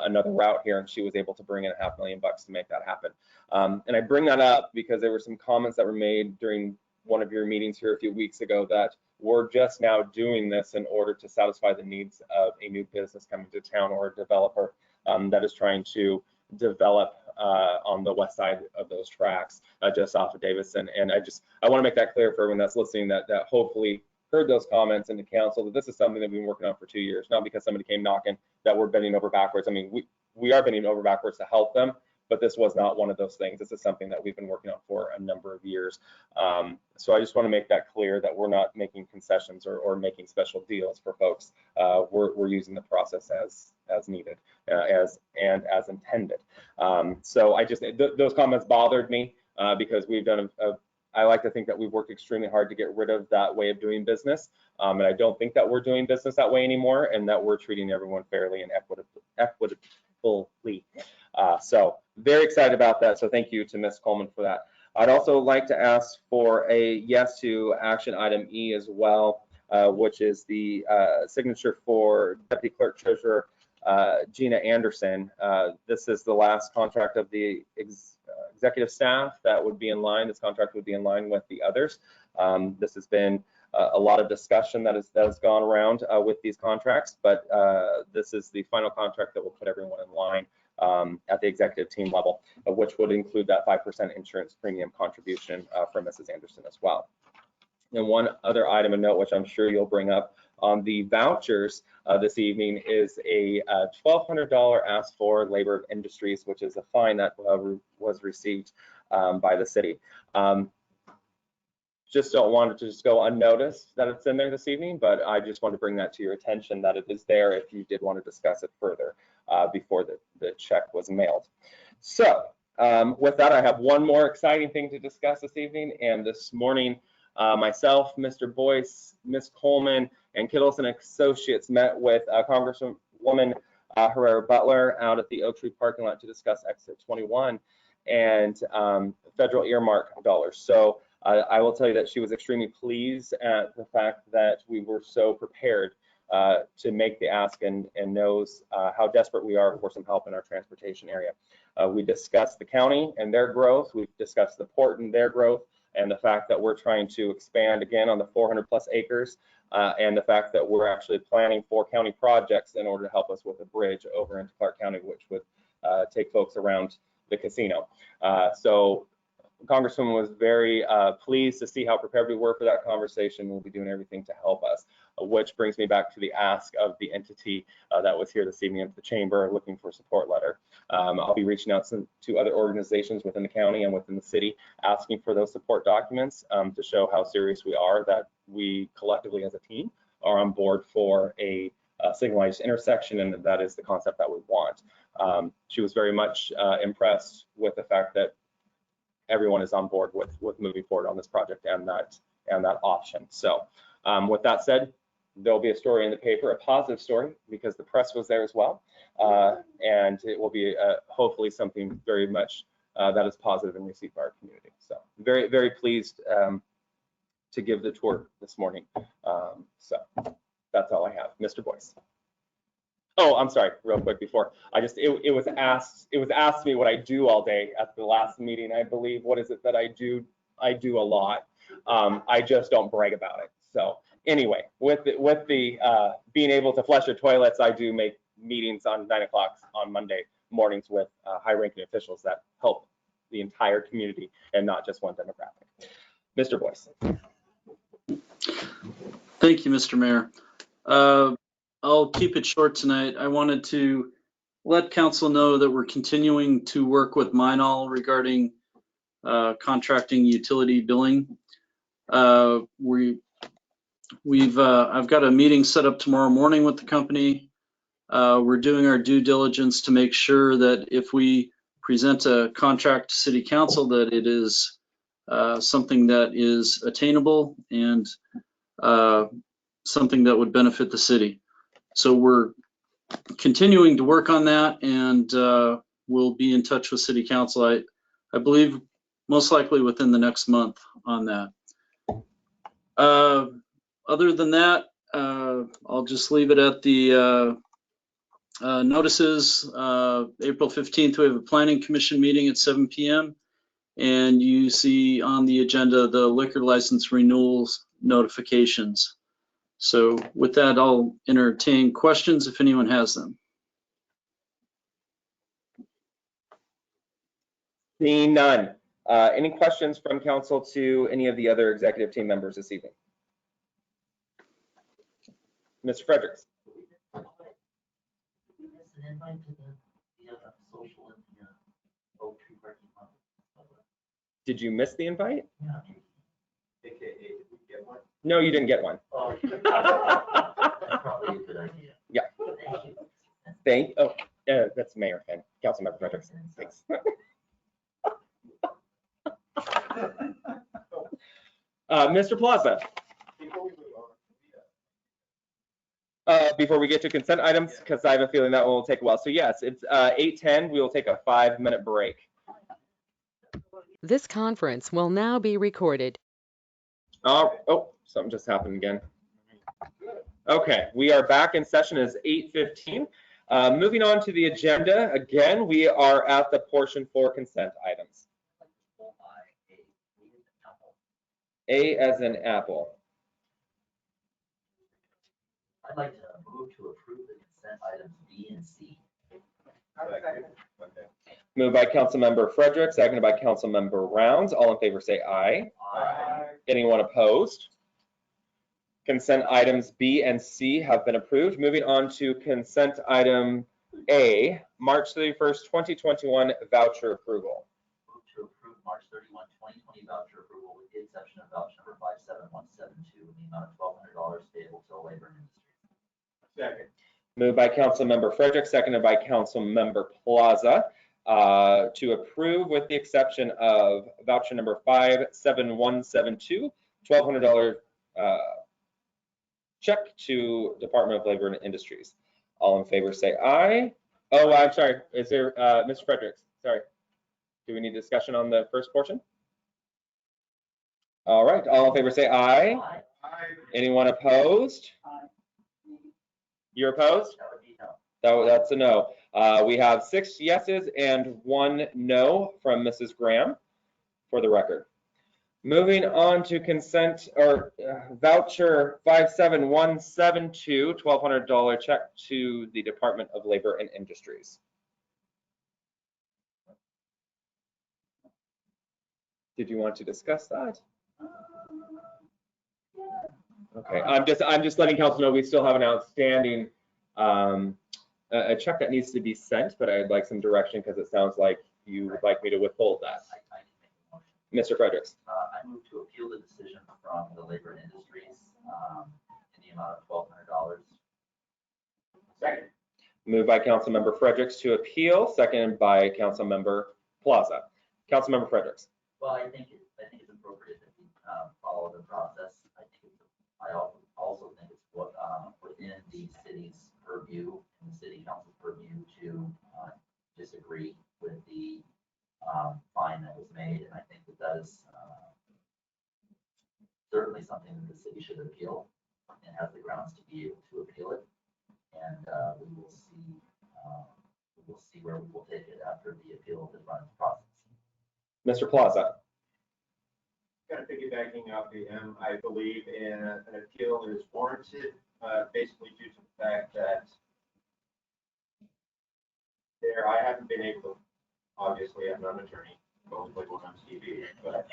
another route here, and she was able to bring in $500,000 to make that happen. And I bring that up because there were some comments that were made during one of your meetings here a few weeks ago that we're just now doing this in order to satisfy the needs of a new business coming to town or a developer that is trying to develop on the west side of those tracks, just off of Davison. And I want to make that clear for everyone that's listening that hopefully heard those comments in the council, that this is something that we've been working on for 2 years, not because somebody came knocking that we're bending over backwards. I mean, we are bending over backwards to help them, but this was not one of those things. This is something that we've been working on for a number of years. So I just want to make that clear that we're not making concessions or making special deals for folks. We're using the process as needed, as intended. So those comments bothered me because we've done I like to think that we've worked extremely hard to get rid of that way of doing business. And I don't think that we're doing business that way anymore, and that we're treating everyone fairly and equitably. So very excited about that. So thank you to Ms. Coleman for that. I'd also like to ask for a yes to action item E as well, which is the signature for Deputy Clerk Treasurer Gina Anderson. This is the last contract of the executive staff that would be in line. This contract would be in line with the others. This has been a lot of discussion that has gone around with these contracts, but this is the final contract that will put everyone in line at the executive team level, which would include that 5% insurance premium contribution from Mrs. Anderson as well. And one other item of note, which I'm sure you'll bring up on the vouchers this evening, is a $1,200 asked for Labor of Industries, which is a fine that was received by the city. Just don't want it to just go unnoticed that it's in there this evening, but I just want to bring that to your attention that it is there if you did want to discuss it further before the check was mailed. So with that, I have one more exciting thing to discuss this evening, and this morning Myself, Mr. Boyce, Ms. Coleman, and Kittles and Associates met with Congresswoman Herrera Butler out at the Oak Tree parking lot to discuss Exit 21 and federal earmark dollars. So I will tell you that she was extremely pleased at the fact that we were so prepared to make the ask and knows how desperate we are for some help in our transportation area. We discussed the county and their growth. We've discussed the port and their growth, and the fact that we're trying to expand again on the 400 plus acres, and the fact that we're actually planning 4 county projects in order to help us with a bridge over into Clark County, which would take folks around the casino. So Congresswoman was very pleased to see how prepared we were for that conversation. We'll be doing everything to help us, which brings me back to the ask of the entity that was here this evening at the chamber looking for a support letter. I'll be reaching out to other organizations within the county and within the city, asking for those support documents to show how serious we are, that we collectively as a team are on board for a signalized intersection, and that is the concept that we want. She was very much impressed with the fact that everyone is on board with moving forward on this project and that option. So with that said, there'll be a story in the paper, a positive story, because the press was there as well, and it will be hopefully something very much that is positive and received by our community. So very, very pleased to give the tour this morning. So that's all I have. Mr. Boyce. Oh, I'm sorry, real quick before. It was asked me what I do all day at the last meeting. I believe, what is it that I do? I do a lot. I just don't brag about it. So anyway, with the being able to flush your toilets, I do make meetings on 9 o'clock on Monday mornings with high-ranking officials that help the entire community and not just one demographic. Mr. Boyce. Thank you, Mr. Mayor. I'll keep it short tonight. I wanted to let council know that we're continuing to work with Minol regarding contracting utility billing. I've got a meeting set up tomorrow morning with the company. We're doing our due diligence to make sure that if we present a contract to City Council, that it is something that is attainable and something that would benefit the city. So we're continuing to work on that, and we'll be in touch with City Council, I believe most likely within the next month on that. Other than that, I'll just leave it at the notices. April 15th, we have a planning commission meeting at 7 p.m. and you see on the agenda the liquor license renewals notifications. So with that, I'll entertain questions if anyone has them. Seeing none. Any questions from council to any of the other executive team members this evening? Mr. Fredericks. Did you miss the invite? No, you didn't get one. Oh, that's probably a good idea. Yeah. That's Mayor and Councilmember Fredericks. Thanks. Mr. Plaza. Before we get to consent items, because I have a feeling that will take a while. So yes, it's 8:10. We will take a 5-minute break. This conference will now be recorded. Oh, something just happened again. Okay, we are back in session. It's 8:15. Moving on to the agenda, again, we are at the portion for consent items. A as in apple. I'd like to move to approve the consent items B and C. Moved by Councilmember Frederick, seconded by Councilmember Rounds. All in favor say aye. Aye. Anyone opposed? Consent items B and C have been approved. Moving on to consent item A, March 31st, 2021 voucher approval. Move to approve March 31, 2020 voucher approval with the exception of voucher number 57172 in the amount of $1,200 payable to labor and industry. Second. Moved by Councilmember Frederick, seconded by Councilmember Plaza, to approve with the exception of voucher number 57172 $1,200 check to Department of Labor and Industries. All in favor say aye. Oh, I'm sorry. Is there, Mr. Fredericks? Sorry. Do we need discussion on the first portion? All right. All in favor say aye. Anyone opposed? You're opposed? That would be no. That's a no. We have 6 yeses and 1 no from Mrs. Graham for the record. Moving on to consent or voucher 57172, $1,200 check to the Department of Labor and Industries. Did you want to discuss that? Okay, I'm just letting council know we still have an outstanding a check that needs to be sent, but I'd like some direction because it sounds like you would like me to withhold that. I can make a motion. Mr. Fredericks. I move to appeal the decision from the Labor and Industries in the amount of $1,200. Second. Moved by Councilmember Fredericks to appeal, seconded by Councilmember Plaza. Councilmember Fredericks. Well, I think it's appropriate that we follow the process. I also think it's within the city's purview and the city council's purview to disagree with the fine that was made, and I think that is certainly something that the city should appeal and has the grounds to be able to appeal it. And we will see where we will take it after the appeal has run its process. Mr. Plaza. Kind of piggybacking off the I believe an appeal is warranted, basically due to the fact that I haven't been able to, obviously I'm not an attorney, only when I'm TV, but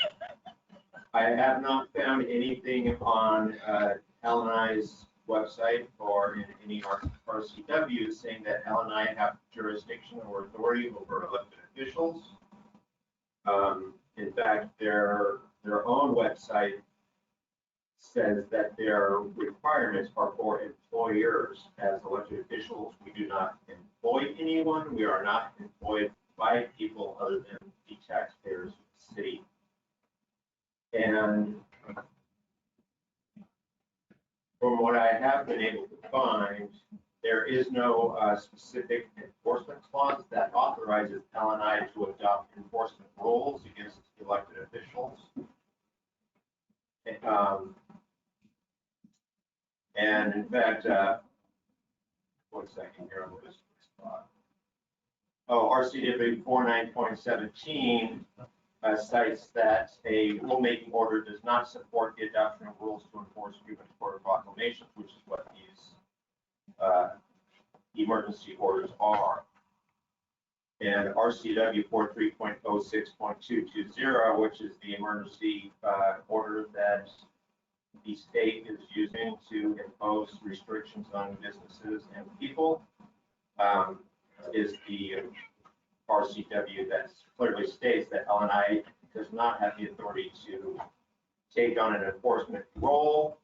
I have not found anything on LNI's website or in any RCW saying that LNI have jurisdiction or authority over elected officials. In fact, their own website says that their requirements are for employers. As elected officials, we do not employ anyone. We are not employed by people other than the taxpayers of the city. And from what I have been able to find, there is no specific enforcement clause that authorizes LNI to adopt enforcement rules against elected officials. And in fact, 1 second here on this spot. Oh, RCW 49.17 cites that a rulemaking order does not support the adoption of rules to enforce grievance court proclamations, which is what these emergency orders are. And RCW 43.06.220, which is the emergency order that the state is using to impose restrictions on businesses and people, is the RCW that clearly states that LNI does not have the authority to take on an enforcement role,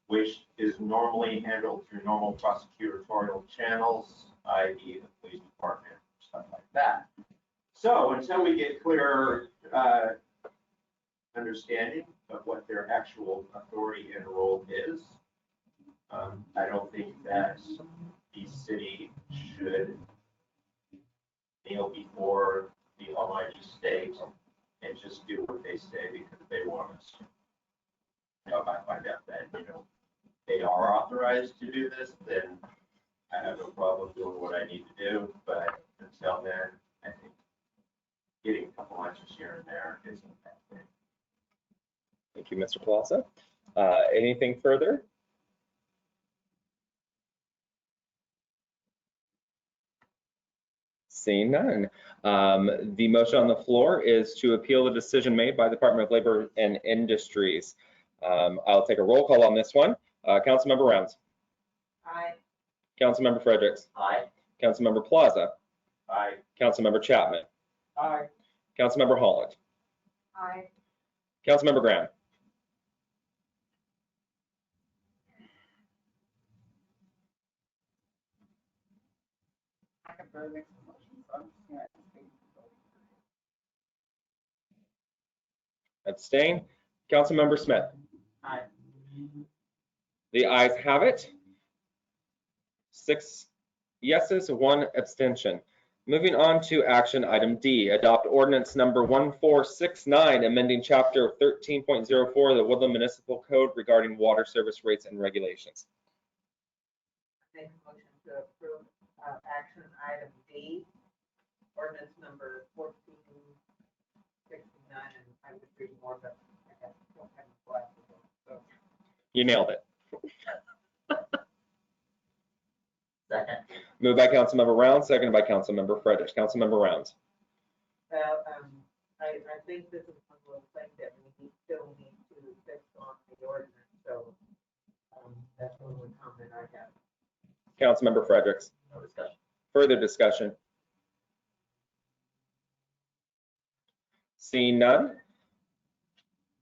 which is normally handled through normal prosecutorial channels, i.e. the police department, stuff like that. So until we get clearer understanding of what their actual authority and role is, I don't think that the city should kneel before the almighty state and just do what they say because they want us to. If I find out that, they are authorized to do this, then I have no problem doing what I need to do. But until then, I think getting a couple answers here and there isn't a bad thing. Thank you, Mr. Plaza. Anything further? Seeing none. The motion on the floor is to appeal the decision made by the Department of Labor and Industries. I'll take a roll call on this one. Councilmember Rounds. Aye. Councilmember Fredericks. Aye. Councilmember Plaza. Aye. Councilmember Chapman. Aye. Councilmember Holland. Aye. Councilmember Graham. I can barely make some motions, so I'm just gonna Abstain. Councilmember Smith. Aye. The ayes have it. 6 yeses, 1 abstention. Moving on to action item D, adopt ordinance number 1469, amending chapter 13.04 of the Woodland Municipal Code regarding water service rates and regulations. Make a motion to approve action item D, ordinance number 1469, and I would read more, but I don't have my glasses on, so. You nailed it. Second. Moved by Councilmember Rounds, seconded by Councilmember Fredericks. Councilmember Rounds. Well, I think this is one of those things that we still need to fix on the ordinance, so that's one of the comment I have. Councilmember Fredericks. No discussion. Further discussion? Seeing none,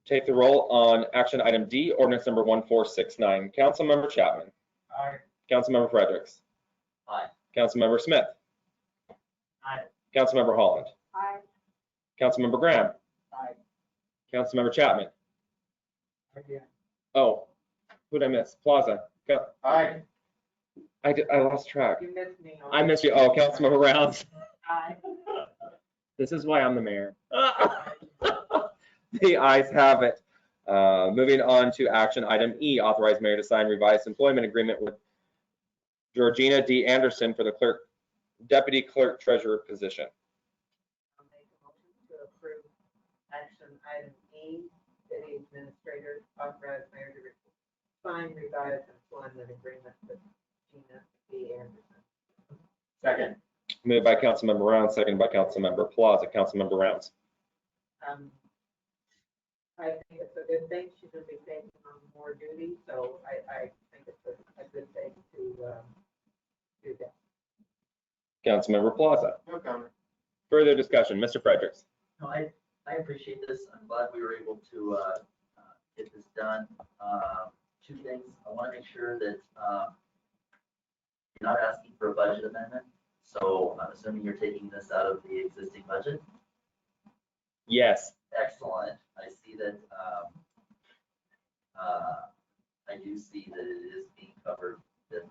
take the roll on action item D, ordinance number 1469. Councilmember Chapman. Aye. Councilmember Fredericks. Aye. Councilmember Smith. Aye. Councilmember Holland. Aye. Councilmember Graham. Aye. Councilmember Chapman. Again. Oh, who'd I miss? Plaza. Aye. I lost track. You missed me. I missed you. Oh, Councilmember Rounds. Aye. This is why I'm the mayor. The ayes have it. Moving on to action item E, authorize mayor to sign revised employment agreement with Georgina D. Anderson for the deputy clerk treasurer position. I'll make a motion to approve action item E, city administrator, authorize mayor to sign revised employment agreement with Gina B. Anderson. Second. Moved by Councilmember Rounds, seconded by Councilmember Plaza. Councilmember Rounds. I think it's a good thing. She's going to be taking on more duty, so I think it's a good thing to do that. Councilmember Plaza. No comment. Further discussion, Mr. Fredericks. No, I appreciate this. I'm glad we were able to get this done. 2 things. I want to make sure that you're not asking for a budget amendment. So I'm assuming you're taking this out of the existing budget. Yes. Excellent. I see that. I do see that it is being covered. That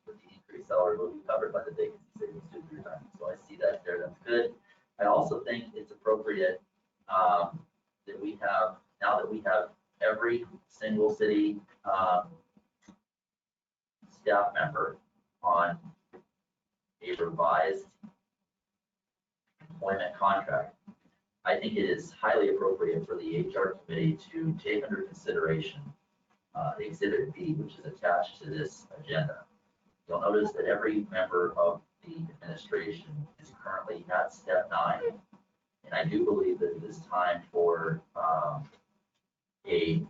with the increased salary will be covered by the vacancy savings due to retirement. So I see that there. That's good. I also think it's appropriate that we have, now that we have every single city staff member on a revised employment contract, I think it is highly appropriate for the HR committee to take under consideration Exhibit B, which is attached to this agenda. You'll notice that every member of the administration is currently at step 9. And I do believe that it is time for a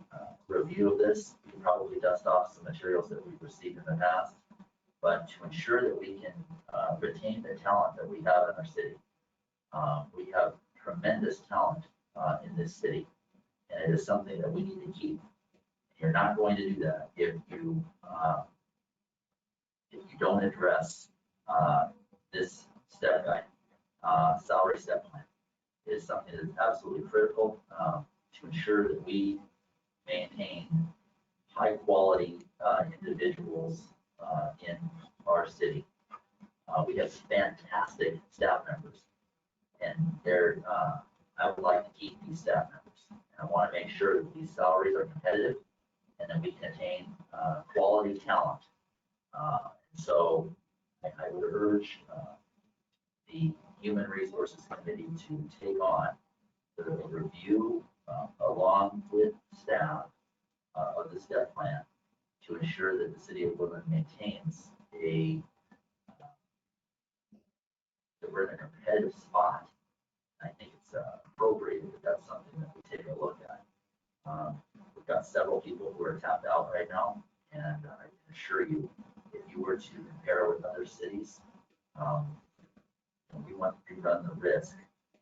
review of this. We can probably dust off some materials that we've received in the past, but to ensure that we can retain the talent that we have in our city. We have tremendous talent in this city, and it is something that we need to keep. You're not going to do that if you don't address this step guide, salary step plan. It is something that is absolutely critical to ensure that we maintain high quality individuals in our city. We have fantastic staff members, and I would like to keep these staff members. And I want to make sure that these salaries are competitive and that we can attain quality talent. So I would urge the Human Resources Committee to take on the review along with staff of the step plan to ensure that the city of Woodland maintains that we're in a competitive spot. I think it's appropriate that that's something that we take a look at. We've got several people who are tapped out right now, and I can assure you, if you were to compare with other cities, we want to run the risk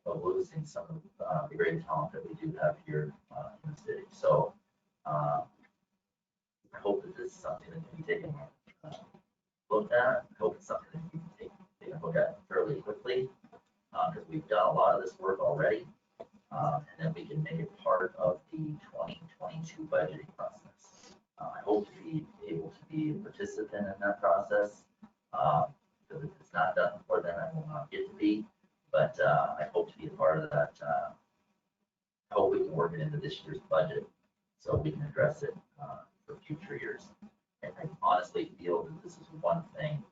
of losing some of the great talent that we do have here in the city. So I hope that this is something that can be taken looked at. I hope it's something that we can take a look at fairly quickly, because we've done a lot of this work already. and then we can make it part of the 2022 budgeting process. I hope to be able to be a participant in that process. Because if it's not done before then, I will not get to be. But I hope to be a part of that. I hope we can work it into this year's budget so we can address it for future years. And I honestly feel that this is one thing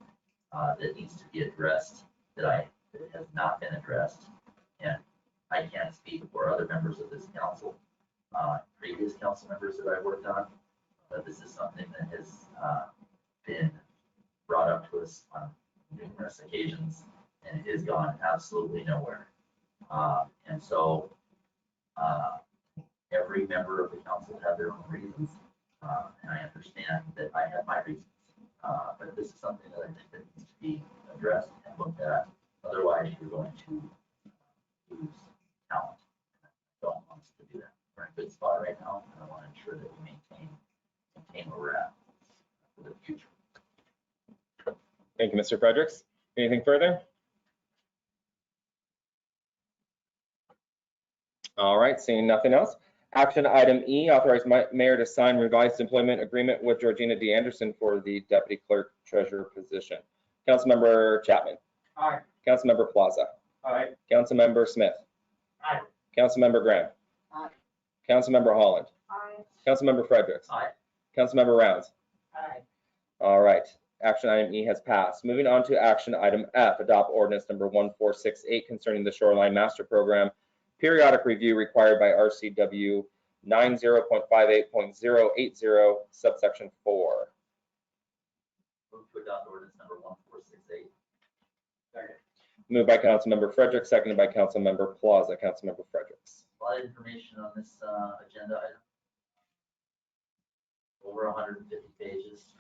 that needs to be addressed that has not been addressed. And I can't speak for other members of this council, previous council members that I worked on, but this is something that has been brought up to us on numerous occasions, and it has gone absolutely nowhere. And so every member of the council have their own reasons, and I understand that I have my reasons. But this is something that I think that needs to be addressed and looked at. Otherwise, you're going to lose talent. I don't want us to do that. We're in a good spot right now, and I want to ensure that we maintain where we're at for the future. Thank you, Mr. Fredericks. Anything further? All right, seeing nothing else. Action item E, authorize mayor to sign revised employment agreement with Georgina D. Anderson for the deputy clerk treasurer position. Councilmember Chapman. Aye. Councilmember Plaza. Aye. Councilmember Smith. Aye. Councilmember Graham. Aye. Councilmember Holland. Aye. Councilmember Fredericks. Aye. Councilmember Rounds. Aye. All right, action item E has passed. Moving on to action item F, adopt ordinance number 1468 concerning the Shoreline Master Program periodic review required by RCW 90.58.080 subsection 4. Move to adopt ordinance number 1468. Second. Moved by Councilmember Fredericks, seconded by Councilmember Plaza. Councilmember Fredericks. A lot of information on this agenda item. Over 150 pages.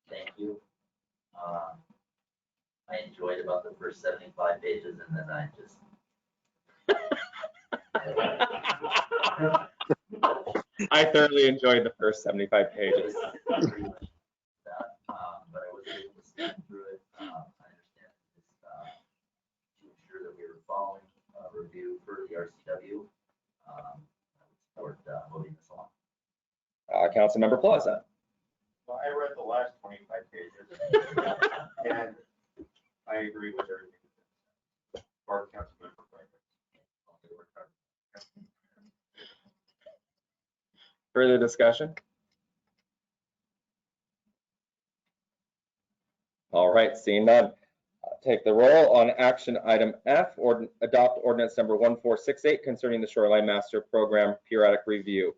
Thank you. I enjoyed about the first 75 pages, and then I just. I thoroughly enjoyed the first 75 pages. Pretty much that, but I was able to skim through it. I understand this to ensure that we were following review for the RCW. I would support moving this along. Councilmember Plaza. Well, I read the last 25 pages, and I agree with everything. Or Councilmember Fredericks. Further discussion? All right, seeing none. Take the roll on action item F, or adopt ordinance number 1468 concerning the Shoreline Master Program periodic review.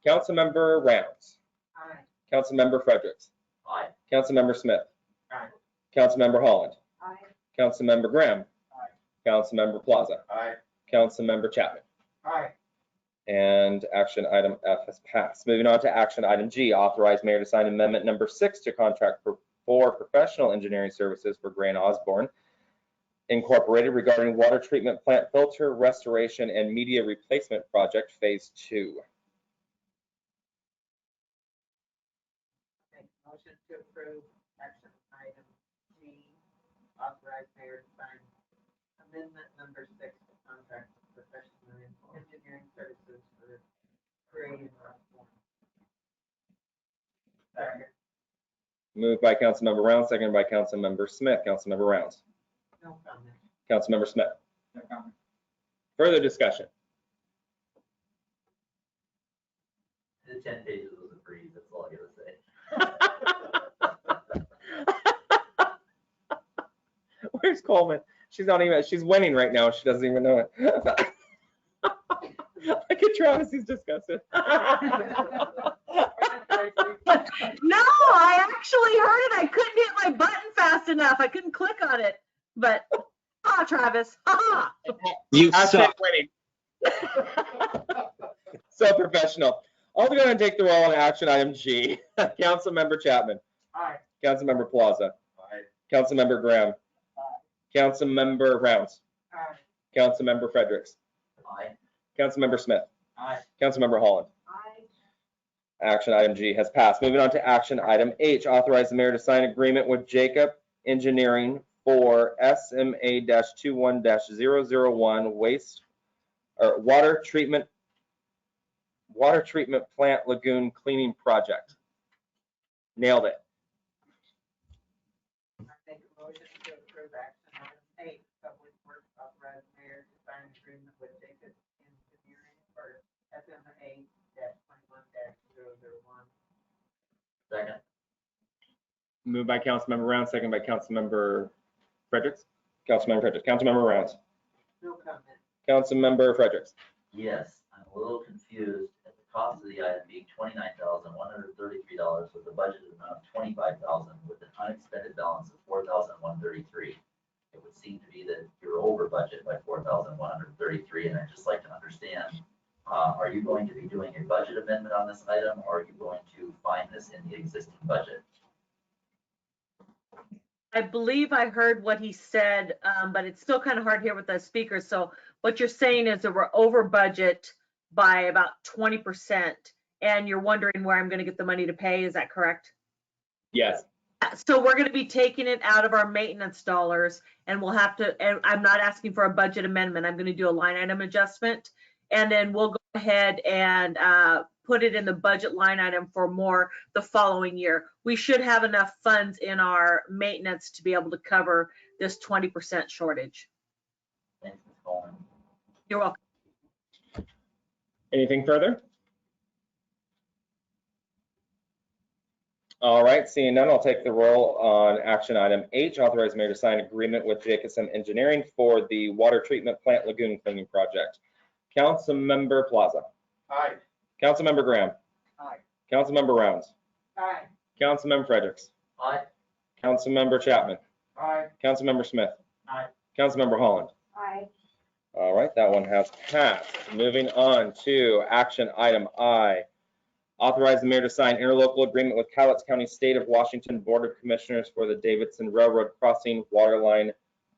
Councilmember Rounds. Aye. Councilmember Fredericks. Aye. Councilmember Smith. Aye. Councilmember Holland. Aye. Councilmember Graham. Aye. Councilmember Plaza. Aye. Councilmember Chapman. Aye. And action item F has passed. Moving on to action item G, authorize mayor to sign amendment number 6 to contract for professional engineering services for Grant Osborne Incorporated regarding water treatment plant filter restoration and media replacement project phase 2. Make a motion to approve action item G, authorize mayor to sign amendment number 6 to contract for professional engineering services for creative. Second. Moved by Councilmember Rounds, seconded by Councilmember Smith. Councilmember Rounds. No comment. Councilmember Smith. No comment. Further discussion? The 10 pages was a breeze, that's all I gotta say. Where's Coleman? She's not even, she's winning right now. She doesn't even know it. Look at Travis, he's disgusted. No, I actually heard it. I couldn't hit my button fast enough. I couldn't click on it. But, Travis, You Hashtag suck. winning. So professional. I'll go and take the roll on action item G. Councilmember Chapman. Aye. Councilmember Plaza. Aye. Councilmember Graham. Councilmember Rounds. Aye. Councilmember Fredericks. Aye. Councilmember Smith. Aye. Councilmember Holland. Aye. Action item G has passed. Moving on to action item H, authorize the mayor to sign agreement with Jacob Engineering for SMA-21-001 or water treatment plant lagoon cleaning project. Nailed it. I make a motion to approve action item 8, public works, authorize mayor to sign agreement with Jacob Engineering for FMA -21-001. Second. Moved by Councilmember Rounds, second by Councilmember Fredericks. Councilmember Rounds. No comment. Councilmember Fredericks. Yes, I'm a little confused at the cost of the item being $29,133 with a budgeted amount of $25,000 with an unexpended balance of $4,133. It would seem to be that you're over budget by $4,133, and I'd just like to understand, are you going to be doing a budget amendment on this item, or are you going to find this in the existing budget? I believe I heard what he said, but it's still kind of hard here with the speakers. So what you're saying is that we're over budget by about 20%, and you're wondering where I'm going to get the money to pay. Is that correct? Yes. So we're going to be taking it out of our maintenance dollars, and we'll have to, and I'm not asking for a budget amendment. I'm going to do a line item adjustment, and then we'll go ahead and put it in the budget line item for more the following year. We should have enough funds in our maintenance to be able to cover this 20% shortage. Thanks, Ms. Coleman. You're welcome. Anything further? All right, seeing none, I'll take the roll on action item H, authorize mayor to sign agreement with Jacobson Engineering for the water treatment plant lagoon cleaning project. Councilmember Plaza. Aye. Councilmember Graham. Aye. Councilmember Rounds. Aye. Councilmember Fredericks. Aye. Councilmember Chapman. Aye. Councilmember Smith. Aye. Councilmember Holland. Aye. All right, that one has passed. Moving on to action item I. Authorize the mayor to sign interlocal agreement with Cowlitz County, State of Washington Board of Commissioners for the Davidson Railroad Crossing Waterline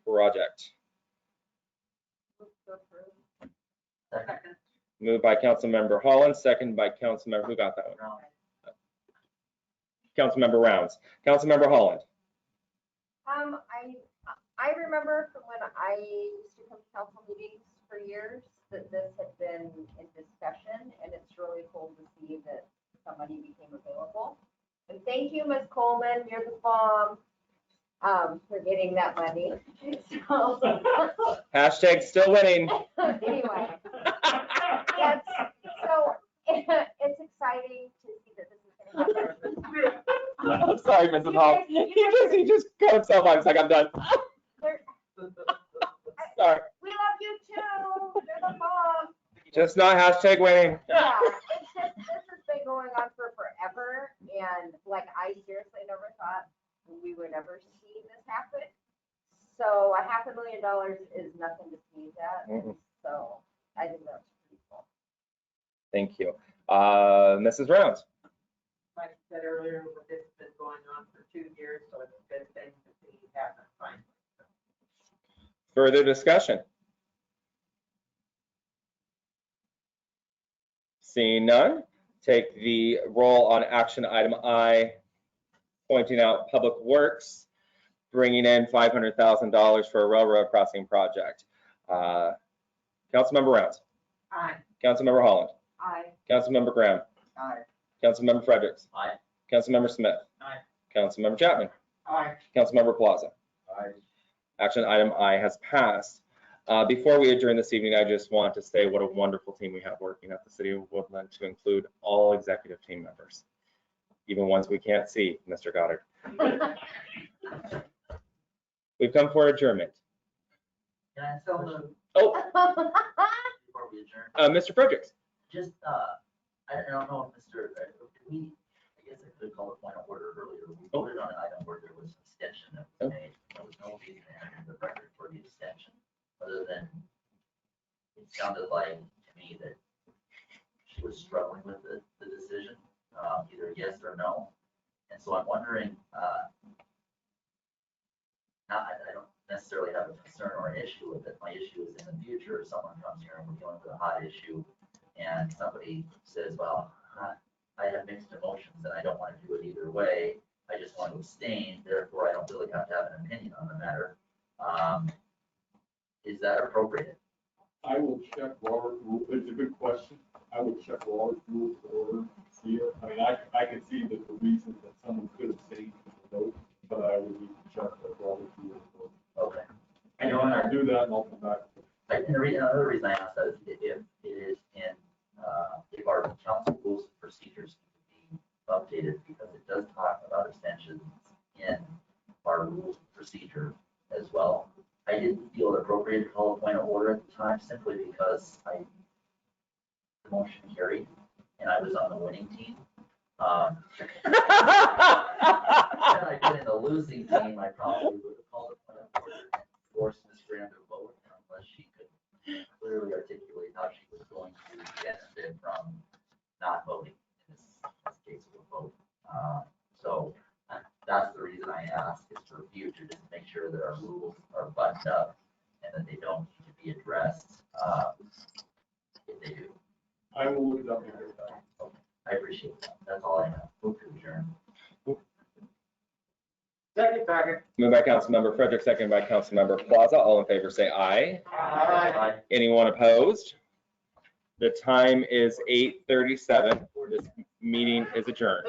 Project. Second. Moved by Councilmember Holland, second by Councilmember, who got that one? Round. Councilmember Rounds. Councilmember Holland. I remember from when I used to come to council meetings for years that this had been in discussion, and it's really cool to see that some money became available. And thank you, Ms. Coleman, you're the bomb, for getting that money. So, Hashtag still winning. anyway, yes, so it's exciting to see that this is gonna happen. I'm sorry, Mrs. Holland. He just cut himself off. He's like, I'm done. Sorry. We love you too, you're the bomb. Just not hashtag winning. Yeah, it's just, this has been going on for forever, and like, I seriously never thought we would ever see this happen. So $500,000 is nothing to sneeze at, so I think that's pretty cool. Thank you. Mrs. Rounds. Like I said earlier, this has been going on for 2 years, so it's a good thing to see happen finally. Further discussion? Seeing none, take the roll on action item I, pointing out Public Works, bringing in $500,000 for a railroad crossing project. Councilmember Rounds. Aye. Councilmember Holland. Aye. Councilmember Graham. Aye. Councilmember Fredericks. Aye. Councilmember Smith. Aye. Councilmember Chapman. Aye. Councilmember Plaza. Aye. Action item I has passed. Before we adjourn this evening, I just want to say what a wonderful team we have working at the City of Woodland, to include all executive team members, even ones we can't see, Mr. Goddard. We've come for adjournment. Can I ask a question Oh, before we adjourn? Mr. Fredericks. Just, I don't know if Mr., I guess I could have called a point of order earlier. We voted on an item where there was an extension that was made. There was no reason to enter the record for the extension, other than it sounded like to me that she was struggling with the decision, either yes or no. And so I'm wondering, I don't necessarily have a concern or an issue with it. My issue is in the future, if someone comes here and we're dealing with a hot issue and somebody says, well, I have mixed emotions and I don't want to do it either way. I just want to abstain, therefore I don't really have to have an opinion on the matter. Is that appropriate? I will check Robert rule. It's a good question. I will check Robert's rules of order, see it. I mean, I can see that the reason that someone could abstain from the vote, but I would need to check that Robert's rules of order. Okay. And I'll do that and I'll come back. And another reason I asked that is if it is in, if our council rules and procedures need to be updated, because it does talk about abstentions in our rules and procedure as well. I didn't feel it appropriate to call a point of order at the time, simply because the motion carried and I was on the winning team. Had I been in the losing team, I probably would have called a point of order and forced Ms. Graham to vote unless she could clearly articulate how she was going to benefit from not voting. In this case, it would vote. So that's the reason I ask, is for future, just to make sure that our rules are buttoned up and that they don't need to be addressed if they do. I will look it up and get that. Okay, I appreciate that. That's all I have. Move to adjourn. Second. Moved by Councilmember Frederick, second by Councilmember Plaza. All in favor say aye. Aye. Anyone opposed? The time is 8:37. This meeting is adjourned.